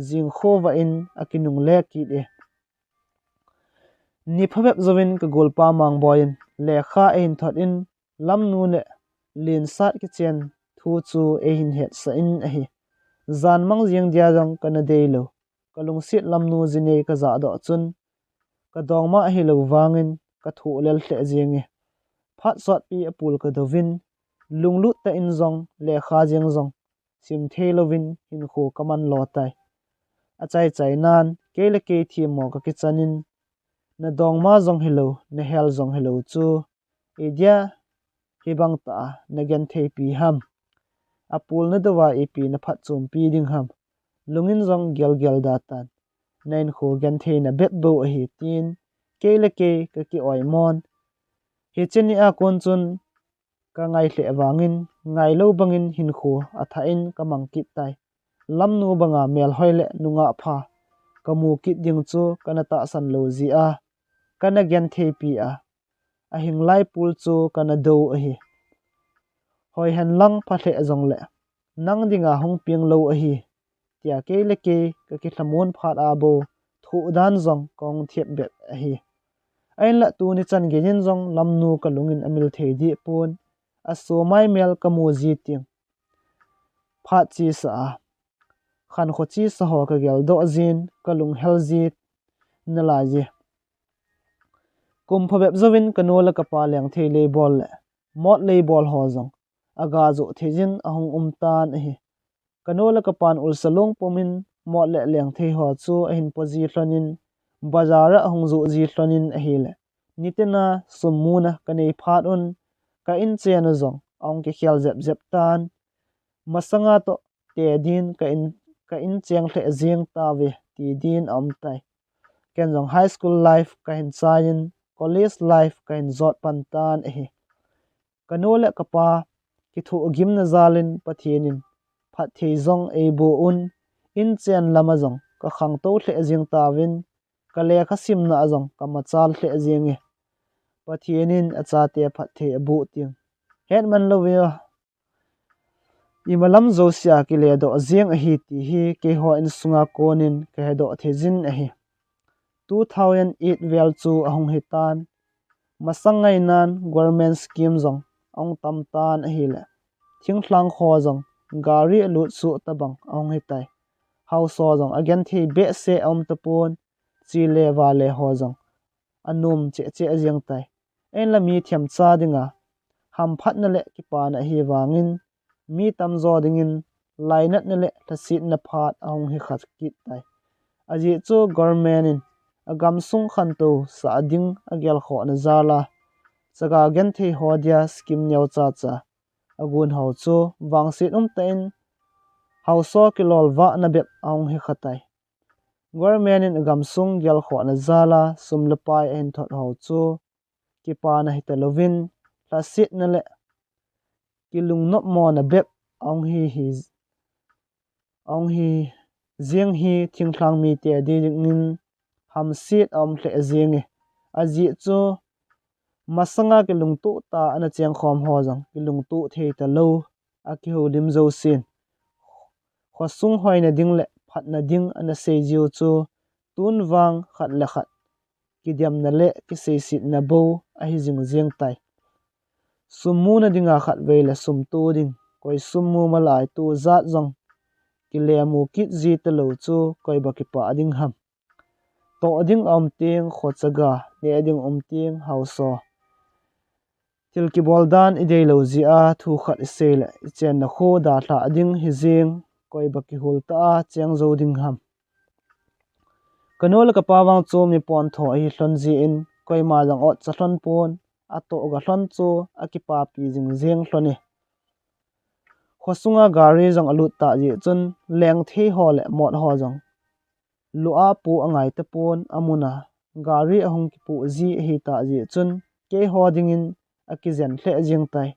jing kho wa in akinung le ki de ni phawep zowin ka golpa mang boyin le kha ein thot in lam nu ne lin sat ki chen thu chu e hin het sa in a hi zan mang jing dia jong kana dei lo kalung sit lam nu jine ka za do chun ka dong ma hi lo wangin ka thu lel hle jing e phat sot pi apul ka dovin lunglut ta in zong le kha jing zong sim thelovin hin kho kaman lo tai achai chai nan kele ke thi mo ka ki chanin na dong ma zong hello na hel zong hello chu edia hibang ta na gen thei pi ham apul na dawa ep na phat chum pi ding ham lungin zong gel gel da tan nain kho gen thei na bet bo a hi tin kele ke ka ki oi mon he cheni a kon chun ka ngai hle wangin ngai lo bangin hin kho atha in ka mang ki tai lam nu banga mel hoile nunga pha kamu kit ding chu kana ta san lo ji a kana gen thei pi a hing lai pul chu kana do a hi hoi han lang pha hle zong le nang dinga hong piang lo a hi tia ke le ke ka ki thamon phat a bo thu dan zong kong thiep bet a hi ain la tu ni chan genin zong lam nu ka lungin amil thei di pon a so mai mel ka mu ji ting phat chi sa khan kho chi sa ho ka gel do zin ka lung hel ji na la ji kum phawep zowin kanola ka pa leng thei le bol le mot le bol ho zong aga zo thejin ahong tan hi kanola ka pan ul salong pomin mot le leng thei ho chu a hin poji hlonin bazara ahong zo ji hlonin a hi le nitena sumuna kanei phat un ka in chen zong ong ke khial zep zep tan masanga to te din ka in cheng hle jing ta ve ti din am tai ken jong high school life ka hin chain college life ka hin zot pan tan a hi kanole kapa ki thu gim na zalin pathienin phat thei zong e bo un in chen lama zong ka khang to hle jing ta win ka le kha sim na zong ka ma chal hle jing e pathienin acha te phat thei abu ting het man lo we imalam zo sia ki le do jeng a hi ti hi ke ho in sunga konin ke do thejin a hi 2008 vel chu ahong hitan masangai nan government scheme zong ong tam tan a hi le thingthlang kho zong gari lu su tabang ong hitai hauso zong again thi be se om tapon chi le wa le ho zong anum che che ajeng tai en la mi thiam cha dinga ham phat na le ki pa na hi wangin mi tam zo dingin lainat na le thasit na phat ong hi khat ki tai aji chu government in agam sung khan to sa ding agel kho na zala chaga gen thei ho dia skim nyau cha cha agun ho chu wangsit tain hauso kilol wa na bet ong hi khatai government in agam sung gel kho na zala sumlapai en thot ho chu ki pa na hitalovin la sit na le ki lung nop mo na bek ong hi zieng hi thing thlang mi te di nin ham sit om hle zieng aji chu masanga ki lung tu ta ana cheng khom ho jang ki lung tu thei ta lo a ki ho lim zo sin khosung hoi na ding le phat na ding ana sei jiu chu tun wang khat la khat ki diam na le ki sei sit na bo a hi jing zieng tai summu na dinga khat ve la sum tu ding koi summu malai tu zat jong ki le mu kit ji te lo chu koi ba ki pa ding ham to ding om ting kho chaga ne ding ting hauso til ki boldan idei lo ji a thu khat sele chen na kho da tha ding hi jing koi ba ki hul ta cheng zo ding ham kanol ka pawang chom ni pon tho hi hlon ji in koi ma jang ot cha hlon pon a to ga hlon chu a ki pa pi jing jeng hloni khosunga gari jong alut ta ji chun leng the ho le mot ho jong lu a pu angai te pon amuna gari ahong ki pu ji hi ta ji chun ke ho ding in a ki zen hle jing tai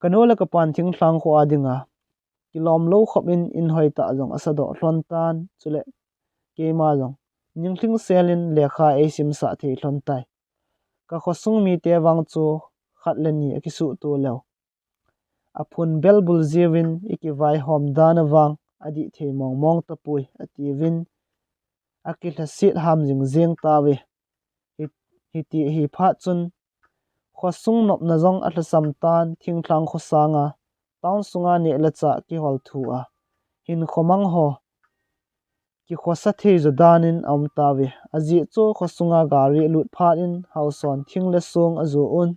kanola ka pan thing thlang kho adinga kilom lo khop in hoi ta jong asado hlon tan chule ke ma jong ningthling selin lekha e sim sa thei hlon tai ka khosung mi te wang chu khat le ni ki su tu lo aphun belbul jiwin iki vai hom dana wang adi thei mong mong ta pui ati win akila sit ham jing jeng ta we hi hi pha chun khosung nop na jong atla sam tan thing thlang kho sanga taun sunga ne la cha ki hol thu a hin khomang ho ki khosa thei zo danin om ta we aji chu khosunga gari lut phat in hauson thing le sung azu un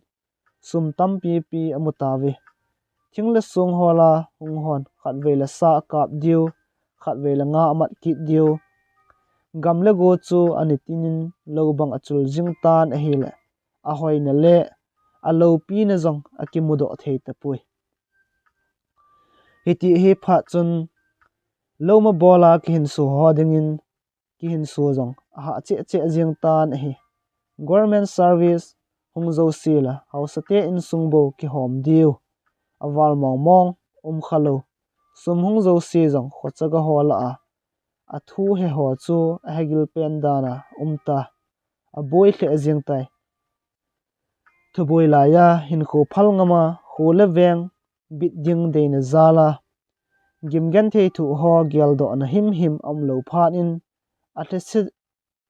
sum tam pi amuta we thing le sung hola hung hon khat ve la sa kap diu khat ve la nga amat ki diu gam le go chu ani tinin lo bang achul jing tan a hi le a hoi na le a lo pi na jong a ki mudo thei ta pui hiti hi pha chun lo ma bola ki hin su ho ding in ki hin su jong a ha che jing tan a hi government service hung zo sila hausate in sungbo ki hom diu awal mong mong khalo sum hung zo si jong khochaga hola a thu he ho chu a hegil pen dana umta a boi hle jing tai thuboi la ya hin kho phal ngama ho le veng bit ding de na zala gim gan thei thu ho gyal do na him om lo phat in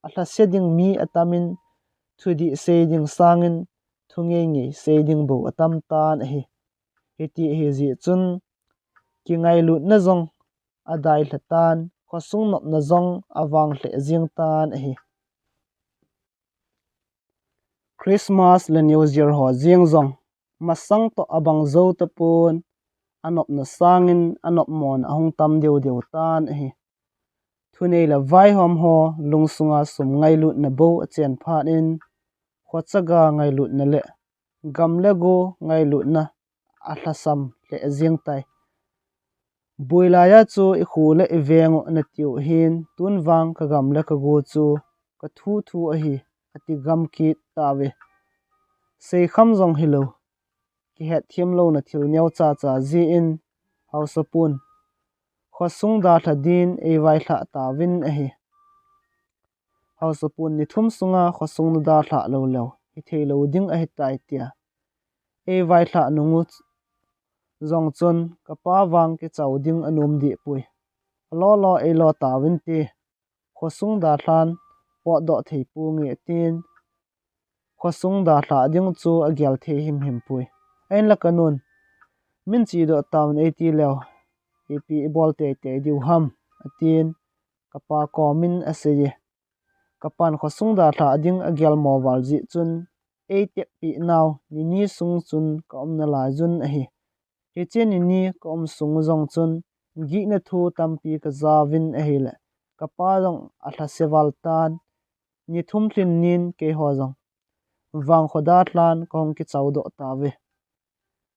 atla se ding mi atamin thudi se ding sangin thunge ngi se ding bo atam tan hi heti hi ji chun ki ngai lu na zong adai hlatan khosung nop na zong awang hle jing tan hi Christmas le New Year ho jing zong masang to abang zo ta pun anop na sangin anop mon ahong tam deu tan hi thunei la vai hom ho lungsunga sum ngai lut na bo achen phat in khochaga ngai lut na le gam le go ngai lut na ahlasam le jing tai builaya chu i khu le ivengo na tiu hin tun wang ka gam le ka go chu ka thu a hi ati gam ki ta we sei kham jong hilo ki het thiam lo na thil nyau cha ji in hausapun khosung da thadin e vai thla ta win a hi hausapun ni thum sunga khosung da thla lo hi theilo ding a hi tai tia e vai thla nungu zong chun ka pa wang ke chau ding anum di pui lo e lo ta win ti khosung da thlan po do thei pu nge tin khosung da thla ding chu a gyal the him pui en la kanun min chi do town 80 lew ep bol te diu ham atin kapa komin aseye kapan khosung da thla ding a gyal mobile ji chun e te pi naw ni sung chun ka om na la jun a hi he chen ni ka om sung jong chun gi na thu tampi ka zawin a hi le kapa jong a thla sewal tan ni thum thlin nin ke ho jong wang khoda tlan kong ki chau do ta we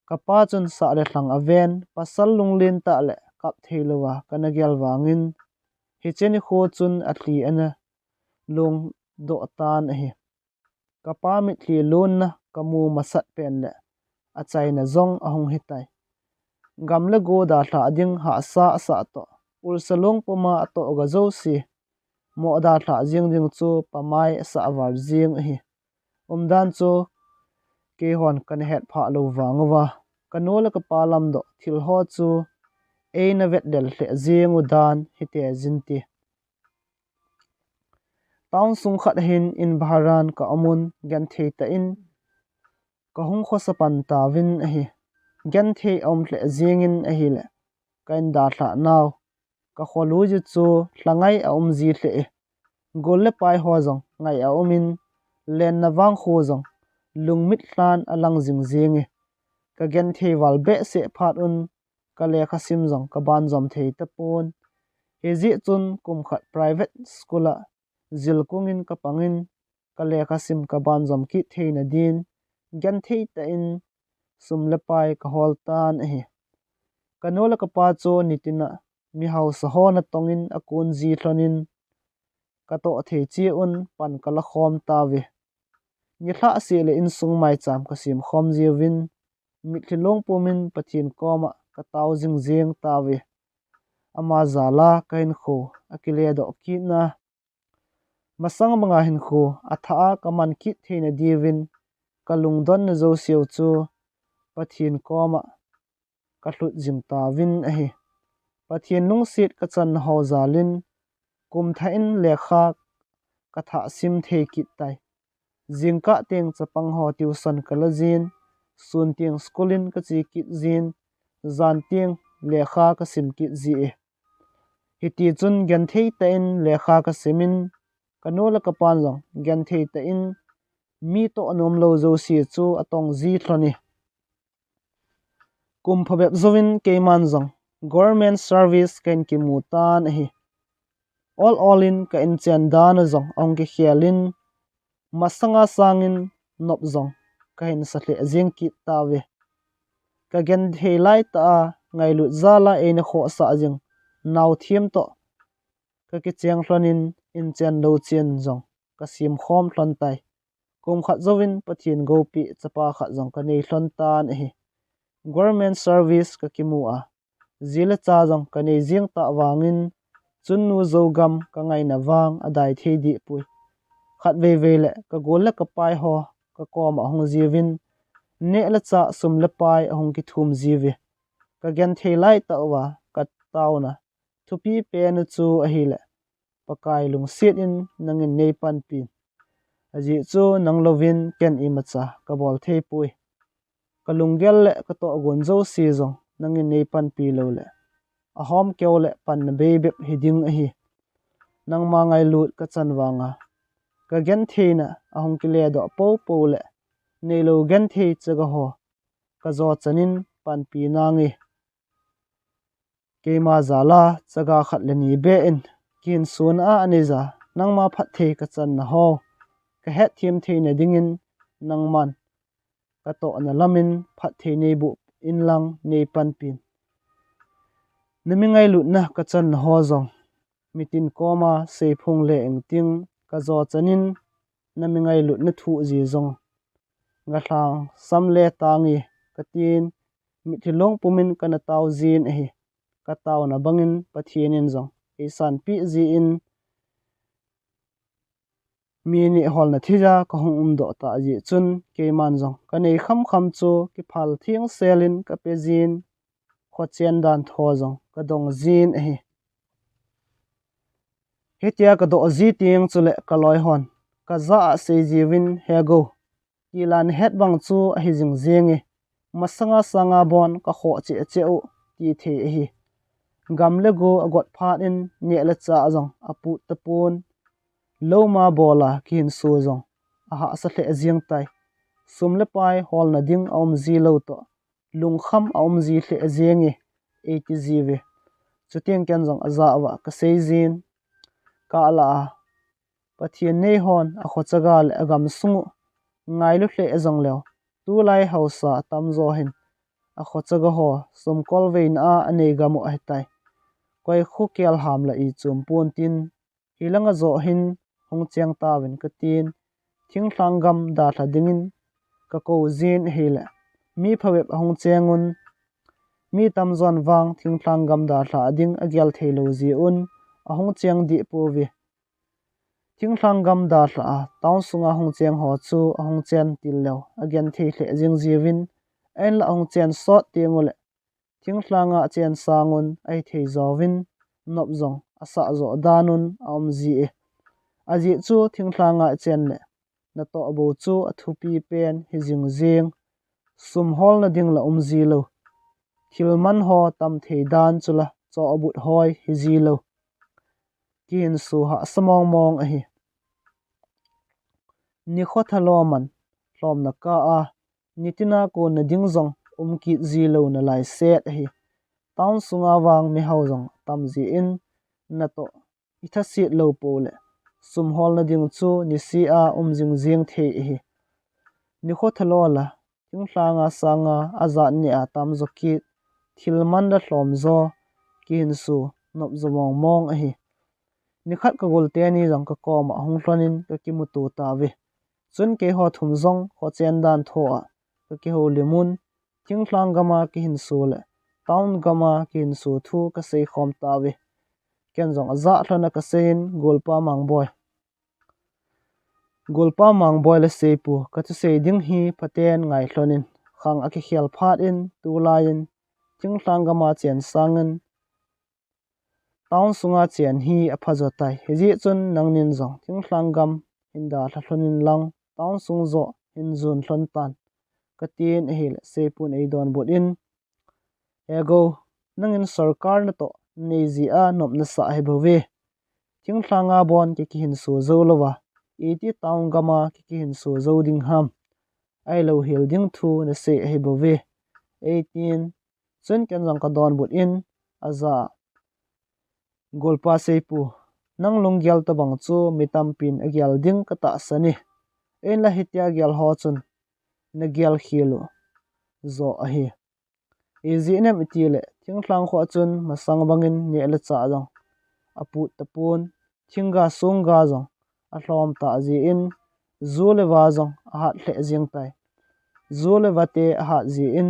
kapa chun sa le thlang aven pasal lunglin ta le kap theilowa kana gyal wangin he cheni kho chun athli ana lung do tan hi kapa mi thli lon na kamu masat pen le achai na zong ahong hitai gamle go da tha ding ha sa to ulsalong poma ato ga zo si mo da tha jing ding chu pamai sa war jing hi dan chu ke hon kan het pha lo wangwa kanola ka palam do thil ho chu eina vet del hle jing udan hite jinti taun sung khat hin in baharan ka amun gan the ta in ka hung kho sapan ta win a hi gan the om hle jingin a hi le kain da tha naw ka kholu ji chu hlangai a ji hle gol le pai ho zong ngai a omin len na wang kho zong lungmit hlan alang jing jingi ka gan the wal be se phat un ka le kha sim zong ka ban zom thei ta pon he ji chun kum khat private school a zil kungin ka pangin ka le kha sim ka ban zom ki theina din gan thei ta in sum le pai ka hol tan hi kanola ka pa cho nitina mi hau sa ho na tongin akun ji thlonin ka to the chi un pan kala khom ta ve ni thla se le in sung mai cham ka sim khom ji win mi thlong pomin pathin koma ka taw jing jeng ta ve ama zala kain kho akile do ki na masang manga hin kho atha ka man ki theina diwin kalung don na zo siu chu pathin koma ka hlut jing ta win a hi pathin lung sit ka chan ho zalin kum tha in lekha ka tha sim the ki tai jingka teng chapang ho tuition kalajin sun teng skulin ka chi ki jin zan teng lekha ka sim ki ji e hiti chun gan thei ta in lekha ka simin kanola ka pan jong gan thei ta in mi to anom lo zo si chu atong ji thloni kum phobep zowin keiman jong government service ken ki mutan hi all in ka in chen dan jong ong ke khialin masanga sangin nop zong ka hin sa hle jing ki ta ve ka gen thei lai ta ngai lu zala eina kho sa jing naw thiam to ka ki cheng hlonin in chen lo chen zong ka sim khom hlon tai kum khat zowin pathin go pi chapa kha zong ka nei hlon tan hi government service ka ki mu a zila cha jong ka nei jing ta wangin chunnu Zougam ka ngai na wang adai thei di pui khat ve le ka gol la ka pai ho ka kom a hong jiwin ne la cha sum la pai a hong ki thum jiwi ka gen thei lai ta wa ka tauna thupi pe na chu a hi le pakai lung sit in nangin nei pan pin aji chu nang lovin ken i macha ka bol thei pui ka lunggel le ka to gon zo si zong nangin nei pan pi lo le a hom keu le pan na be bep hiding a hi nang ma ngai lut ka chan wanga ka gen theina ahong ki le do po le nei lo gen thei chaga ho ka zo chanin pan pi na ngi ke ma zala chaga khat le ni be in kin sun a aniza nang ma phat thei ka chan na ho ka het thiam theina dingin nang man ka to na lamin phat thei nei bu in lang nei pan pin nami ngai lut na ka chan ho zong mitin koma sei phung le eng ting ka zo chanin nami ngai lut na thu ji zong nga thlang sam le tangi katin mi thilong pumin kana taw zin hi ka taw na bangin pathienin zong isan pi ji in mi ni hol na thija ka hong do ta ji chun ke man zong ka nei kham chu ki phal thiang selin ka pe jin kho chen dan tho zong ka dong zin hi hetia ka do ji tiang chule ka loi hon ka za se jiwin hego ilan het bang chu a hi jing zengi masanga sanga bon ka kho che cheu ti the hi gamle go agot phat in ne la cha jong apu tapon loma bola kin su jong a ha sa hle jiang tai sumle pai hol na ding om ji lo to lungkham om ji hle zengi 80 jiwe chutiang ken jong aza wa ka seizin ka la pathian nei hon a kho chaga le agam sungu ngai lu hle ezong lew tu lai hausa tam zo hin a kho chaga ho som kol vein a anei gamu ai tai koi khu kel ham la i chum pon tin hilanga zo hin hong cheng ta wen ka tin thing thlang gam da tha dingin ka ko zin hele mi phawep ahong chengun mi tamzon wang thingthlang gam da thla ding agyal theilo zi un ahong cheng di powi thingthlang gam da thla tawn sunga hong cheng ho chu ahong chen tillew agyan thei hle jing jiwin en la ahong chen sot tiengule thingthlanga chen sangun ai thei zawin nop zong asa zo danun aom zi e aji chu thingthlanga chen le na to bo chu athupi pen hi jing jing sum hol na ding la zi lo thilman ho tam thei dan chula cho abut hoi hi zi lo kin su ha samong mong a hi ni khothaloman hlom na ka a nitina ko na ding zong ki zi lo na lai set a hi tawn sunga wang mi hau zong tam zi in na to itha sit lo pole sum hol na ding chu ni si a jing jing the hi ni khothalola thingthlanga sanga azat ni a tam zoki thilman da hlom zo kin su nop zawong mong a hi ni khat ka gol te ni jong ka kom ahong hlonin ka ki mutu ta ve chun ke ho thum zong ho chen dan tho a ka ki ho limun thingthlang gama ki hin su le tawn gama ki hin su thu ka sei khom ta ve ken zong aza thlona ka sein golpa mang boy le seipu ka chu sei ding hi paten ngai hlonin khang a ki khial phat in tu lain thingthlang gama chen sangen tawn sunga chen hi a phazo tai heji chun nangnin zong thingthlang gam hinda thlonin lang tawn sung zo hin zun hlon tan ka tin hil seipun ei don bot in ego nangin sarkar na to nei zi a nop na sa he bove thingthlanga bon ki hin su zo lova iti tawn gama ki hin su zo ding ham ai lo hil ding thu na se he bove 18 chun ken jong ka don bot in aza golpa seipu nang lungyal ta bang chu mitam pin agyal ding ka ta sani en la hitia gyal ho chun na gyal khilo zo a hi easy nem itile thingthlang kho chun masang bangin ne la cha jong apu tapun thinga sunga jong a hlom ta ji in zule wa jong a hat hle jing tai zule wate a hat ji in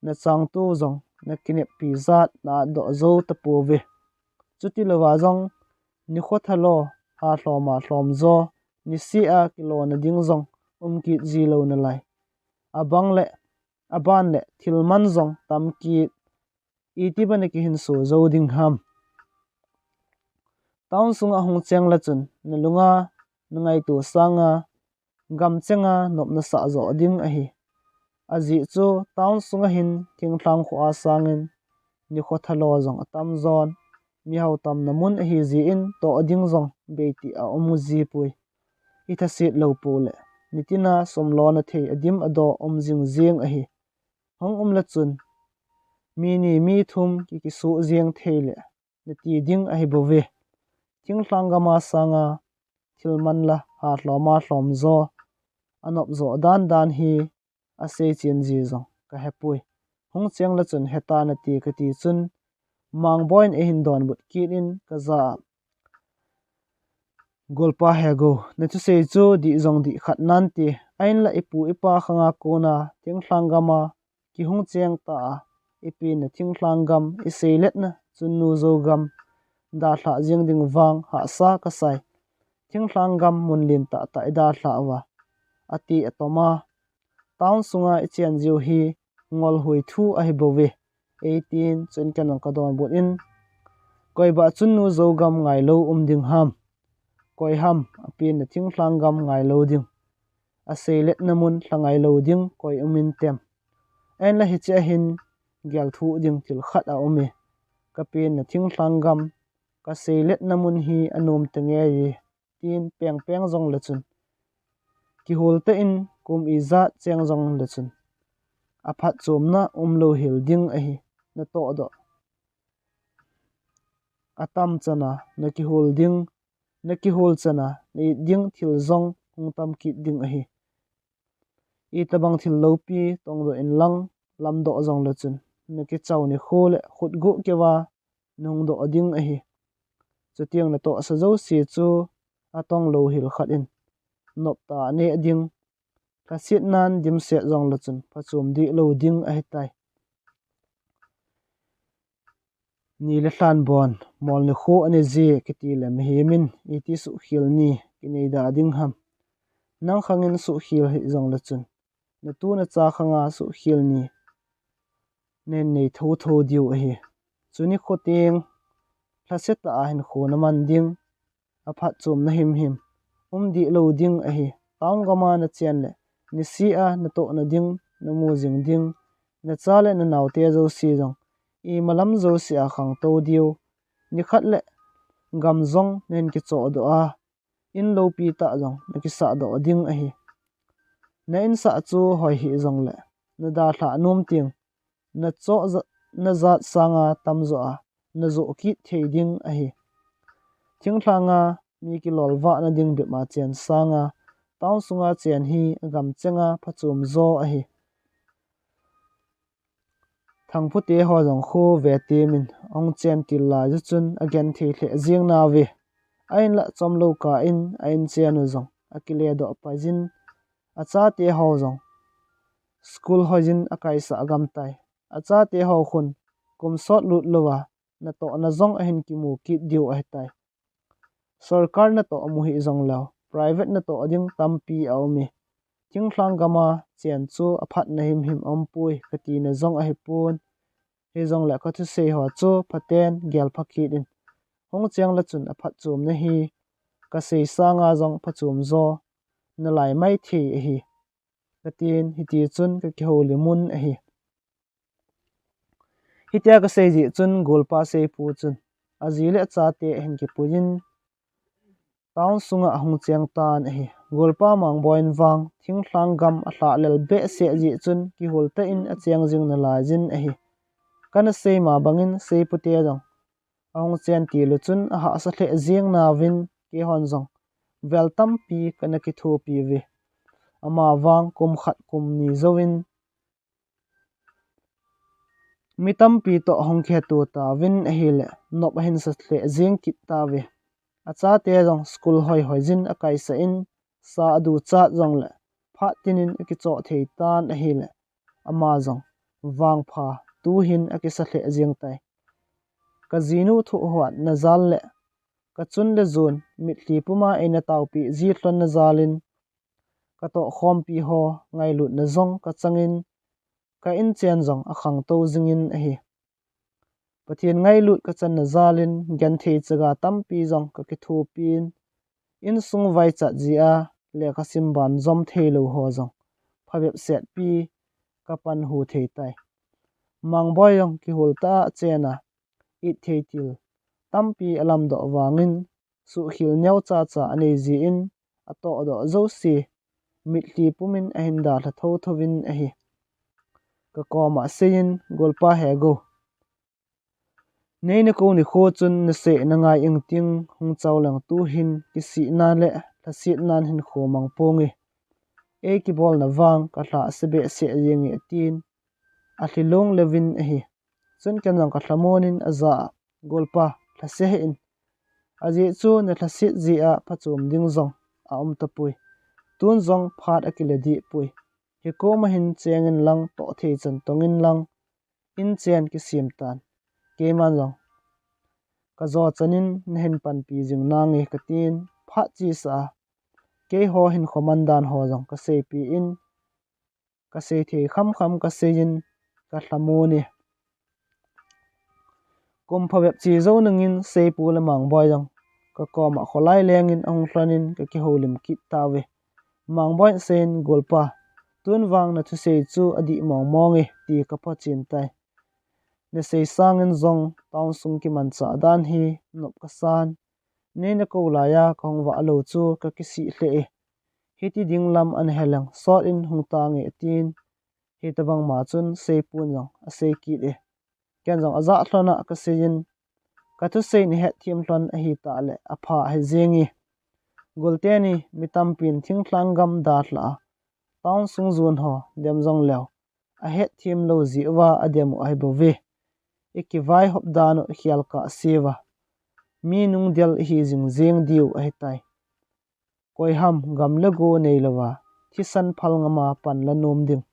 na chang tu jong na kinep pi zat na do zo ta pu ve chuti lawa jong ni khothalo ha hloma hlom zo ni si a kilo na ding zong ki ji lo na lai abang le aban le thilman zong tam ki iti ban ki hin so zo ding ham tawn sunga hong cheng la chun na lunga nangai tu sanga gam chenga nop na sa zo ding a hi aji chu tawn sunga hin thingthlang kho a sangin ni khothalo zong atam zon mi hau tam namun a hi ji in to ading zong beiti a omu ji pui itha sit lo pole nitina somlo na thei adim ado jing jing a hi hong la chun mi ni mi thum ki su jing theile na ti ding a hi bove thingthlang gama sanga thilman la ha hloma hlom zo anop zo dan dan hi a se chin ji zong ka hepui hong cheng la chun heta na ti ka ti chun mang boin e hin don but kit in ka za golpa hego na chu sei chu di zong di khat nan ti ain la ipu ipa khanga kona thingthlang gama ki hong cheng ta ipi na thingthlang gam i seilet na chunnu Zougam da thla jing ding wang ha sa ka sai thingthlang gam munlin ta ta da thla wa ati atoma tawn sunga ichian jiu hi ngol hui thu a hi bove 18 chun kanang ka don bot in koiba chunnu Zougam ngai lo ding ham koi ham apin na thingthlang gam ngai lo ding a seilet namun thlangai lo ding koi umin tem en la hi che hin gyal thu ding til khat a umi kapin na thingthlang gam ka seilet namun hi anum tenge yi tin peng peng zong la chun ki hol ta in kum iza cheng zong la chun aphat chomna lo hil ding a hi na to do atam chana na ki hol chana ni ding thil zong hung tam ki ding a hi i tabang thil lo pi tong do in lang lam do zong la chun na ki chaw ni khole khut gu ke wa nung do ding a hi chutiang na to sa zo si chu atong lo hil khat in nop ta ne ding thasiat nan dim se zong la chun phachum di lo ding a hitai ni le hlan bon mol ni kho ani ji kiti lem himin iti su khil ni kinei da ding ham nang khangin su khil hi zong la chun na tu na cha khanga su khil ni nen nei tho tho diu a hi chuni khoteng thlaseta a hin kho na man ding a phat chum na him di lo ding a hi taung gama na chen le ni si a na to na ding na mu jing ding na cha le na nau te zo si zong i malam zo si a khang to diu ni khat le gam zong nen ki cho do a in lo pi ta zong na ki sa do ding a hi na in sa chu hoi hi zong le na da thla num ting na cho na zat sanga tam zo a na zo ki thei ding a hi thing thlanga mi ki lolwa na ding be ma chen sanga taung sunga chen hi gam chenga phachum zo a hi thangphu te ho jong kho ve te min ong chen til la ju chun again thei the jing na ve ain la chom lo ka in ain chen u zong akile do pajin acha te ho zong school hojin akai sa gam tai acha te ho khun kum sot lut lowa na to na zong a hin ki mu ki diu a tai sarkar na to mu hi zong law private na to ding tampi au mi thing thlang gama chen chu aphat na him om pui kati na zong a hi pun he zong la ka thu se ho chu phaten gel phakhi din hong chang la chun aphat chum na hi ka sei sanga zong phachum zo na lai mai thi hi katin hiti chun ka ki holi mun a hi hitia ka sei ji chun golpa sei pu chun azile cha te hin ki pujin taun sunga hong chang tan a hi golpa mang boin wang thing thlang gam a hla lel be se ji chun ki holta in a chang jing na la jin a hi kana sei ma bangin sei pute jong hong chen ti lu chun a ha sa the jing na win ke hon zong welcome pi kana ki thu pi ve ama wang kum khat kum ni zowin mitam pi to hong khe tu ta win a hi le nop hin sa the jing ki ta ve acha te jong school hoi jin akai sa in sa adu cha jong le pha tinin ki cho thei tan a hi le ama jong wang pha tu hin aki sa the jing tai ka zinu thu huat na zal le ka chun le zon mit hli puma ena tau pi ji hlon na zalin ka to khom pi ho ngai lut na zong ka changin ka in chen zong a khang to zingin a hi pathian ngai lut ka chan na zalin gan thei chaga tam pi zong ka ki thu pin in sung vai cha ji a le ka sim ban zom thei lo ho zong phabep set pi ka pan hu thei tai mang boy yong ki hul ta chena it thei til tam pi alam do wangin su khil nyau cha cha anei ji in ato do zo si mit hli pumin a hin da tha tho thovin a hi ka koma sein golpa he go nei na ko ni kho chun na se na ngai ing ting hung chawlang tu hin ki si na le thasiat nan hin kho mang pongi e ki bol na wang ka hla sebe se yengi tin a hlilong levin a hi chun kan jang ka hlamonin aza golpa thase in aji chu na thasit ji a phachum ding zong a om ta pui tun zong phat akile di pui he ko ma hin chengin lang to thei chan tongin lang in chen ki sim tan ke man zong ka zo chanin na hin pan pi jing na nge katin pha chi sa ke ho hin khomandan ho jong ka sei pi in ka sei thei kham kham ka sein ka hlamoni kum phawep chi zo nangin sei pu le mang boy jong ka koma kholai lengin ong hlanin ka ki holim ki tawe mang boy sen golpa tun wang na thu sei chu adi mong mongi ti ka pha chin tai ne sei sangin zong taung sung ki man cha dan hi nop ka san ne na ko la ya kong wa lo chu ka ki si hle e hiti ding lam an helang sort in hung ta nge tin he tabang ma chun sei pun jong a sei ki de ken jong aza thlona ka sein ka thu sei ni het thim hlon a hi ta le a pha he zengi golteni mitam pin thing thlang gam da hla taung sung zun ho dem jong lew a het thim lo zi wa adem ai bo ve ekivai hop dano khial ka sewa mi nung del hi jing zeng diu ai tai koi ham gam le go nei lawa thisan phal ngama pan la nom ding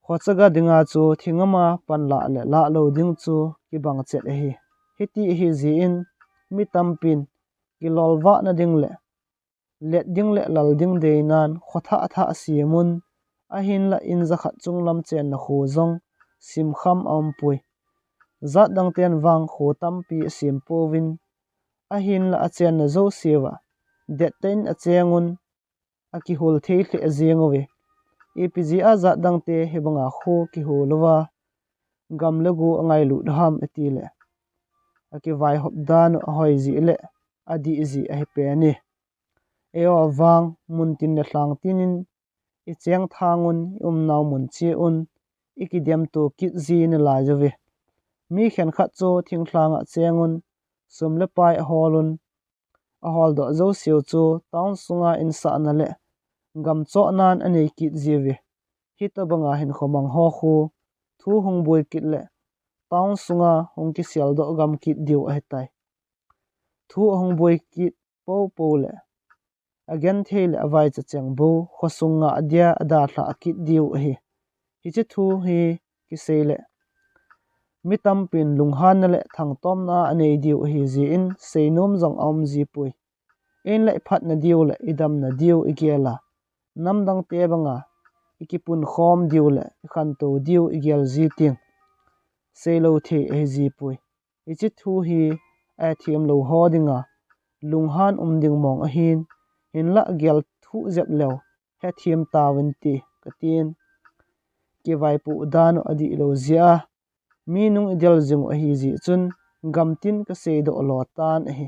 khochaga dinga chu thingama pan la le la lo ding chu ki bang chet hi hiti hi zi in mi tampin ki lolwa na ding le let ding le lal ding de nan khotha tha simun a hin la in za khat chung lam chen na khu zong sim kham om pui zat dang ten wang khu tampi sim povin a hin la a chen na zo siwa det ten a chengun a ki hol thei the azengowe epg a zat dang te hebanga khu ki holowa gam lagu angai lu dham atile aki vai hop dan hoi zi le adi zi a pe ni eo wang mun tin le hlang tinin i cheng thangun naw mun chi un ikidem to kit zi na la jawe mi khen khat cho thing hlang a chengun sum le pai holun a hol do zo siu chu town sunga in sa na le gam cho nan anei kit ziwe hita banga hin khomang ho khu thu hung boi kit le town sunga hung ki sial do gam kit diu a hetai thu hung boi kit po po le again thele avai cha cheng bo khosunga adia ada thla kit diu hi hi che thu hi ki sele mitam pin lunghan na le thang tom na anei diu hi zi in seinom zong om zi pui en le phat na diu le idam na diu igela namdang te banga ikipun khom diu le khan to diu igel zi ting selo the e zi pui ichi thu hi a thiam lo hodinga lunghan ding mong a hin la gel thu zep lew he thiam tawin ti katin ki vai pu dan adi lo zia mi nung idel jing a hi zi chun gamtin ka se do lo tan a hi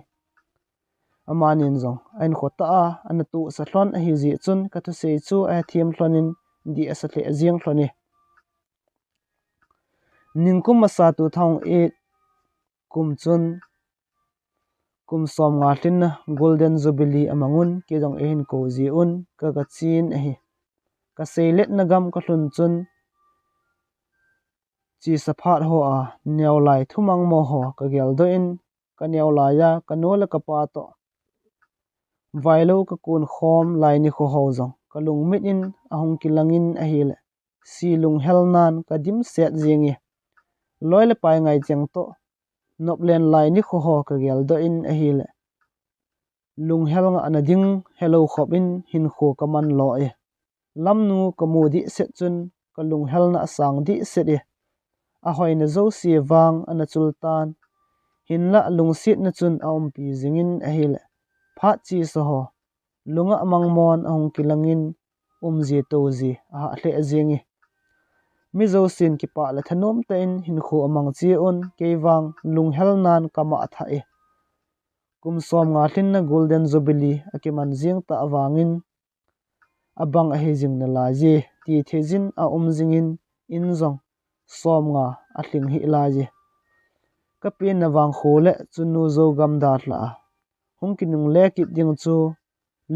amanin zong ain khota a an tu sa hlon a hi zi chun ka tu se chu a thiam hlonin di asa hle aziang hloni ningkum masa 2008 kum chun kum som nga hlin golden jubilee amangun ke jong ehin ko zi un ka ka chin a hi ka seilet na gam ka hlun chun chi saphat ho a nyaw lai thumang mo ho ka gel do in ka nyaw la ya ka no la ka pa to vailo ka kun khom lai ni kho ho zong ka lung mit in ahung kilangin a hi le si lung hel nan ka dim set zingi loi le pai ngai cheng to noplen lai ni kho ho ka gel do in a hi le lung hel nga anading hello khop in hin kho ka man lo e lamnu ka mu di set chun ka lung hel na sang di set e a hoi na zo si wang ana chultan hin la lung sit na chun a pi zingin a hi le phat chi so ho lunga mangmon ahung kilangin zi to zi a hle azingi mi zo sin ki pa la thanom ta in hin khu amang chi on keiwang lung hel nan kama tha e kum som nga thin na golden jubilee akiman jing ta awangin abang a hejing na la ji ti thejin a zingin in zong som nga a hling hi la ji kapin na wang khole chunnu Zougam da hla hung kinung le ki ding chu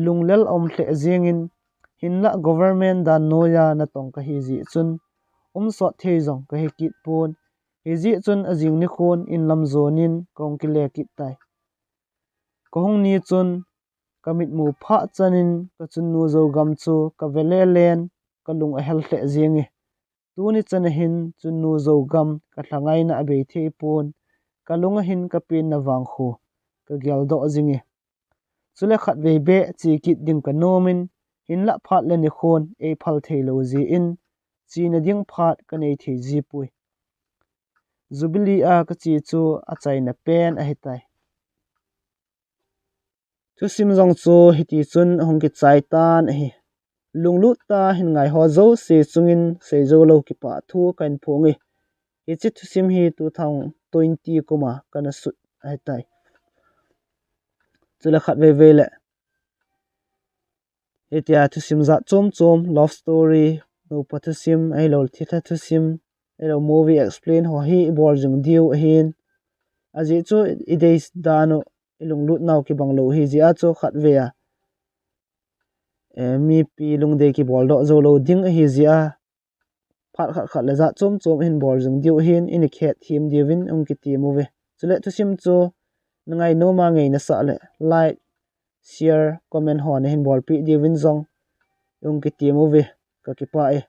lunglel hle zingin hinla government dan noya na tong ka hi ji chun so thejong ka he kit pon he ji chun ajing ni khon in lam zonin kong ki le kit tai ko hong ni chun kamit mu pha chanin ka chunnu Zougam chu ka vele len ka lung a hel hle zingi tuni chan hin chunnu Zougam ka hlangai na abe the pon ka lunga hin ka pin na wang khu ka gel do zingi chule khat ve be chi kit ding ka nomin hin la phat le ni khon e phal theilo zi in china ding phat ka nei the ji pui jubilee a ka chi chu a chaina pen a hitai Thusim zong chu hiti chun hong ki chai tan hi lunglu ta hin ngai ho zo se chungin se zo lo ki pa thu kan phongi ichi Thusim hi 2020 kuma kana su hitai chula khat ve ve le etia Thusim za chom chom love story no pa Thusim ai lol thitha Thusim elo movie explain ho hi bor jung diu hin aji chu ideis dano ilung lut naw ki banglo hi ji a chu khat ve a mi pi lung de ki bol do zo lo ding hi ji a phat khat khat le za chom chom hin bor jung diu hin in khet thim diwin ong ki ti mu ve chule Thusim chu nangai no ma ngei na sa le like share comment ho na hin bol pi diwin zong yong ki tiamo ve ka ki pa e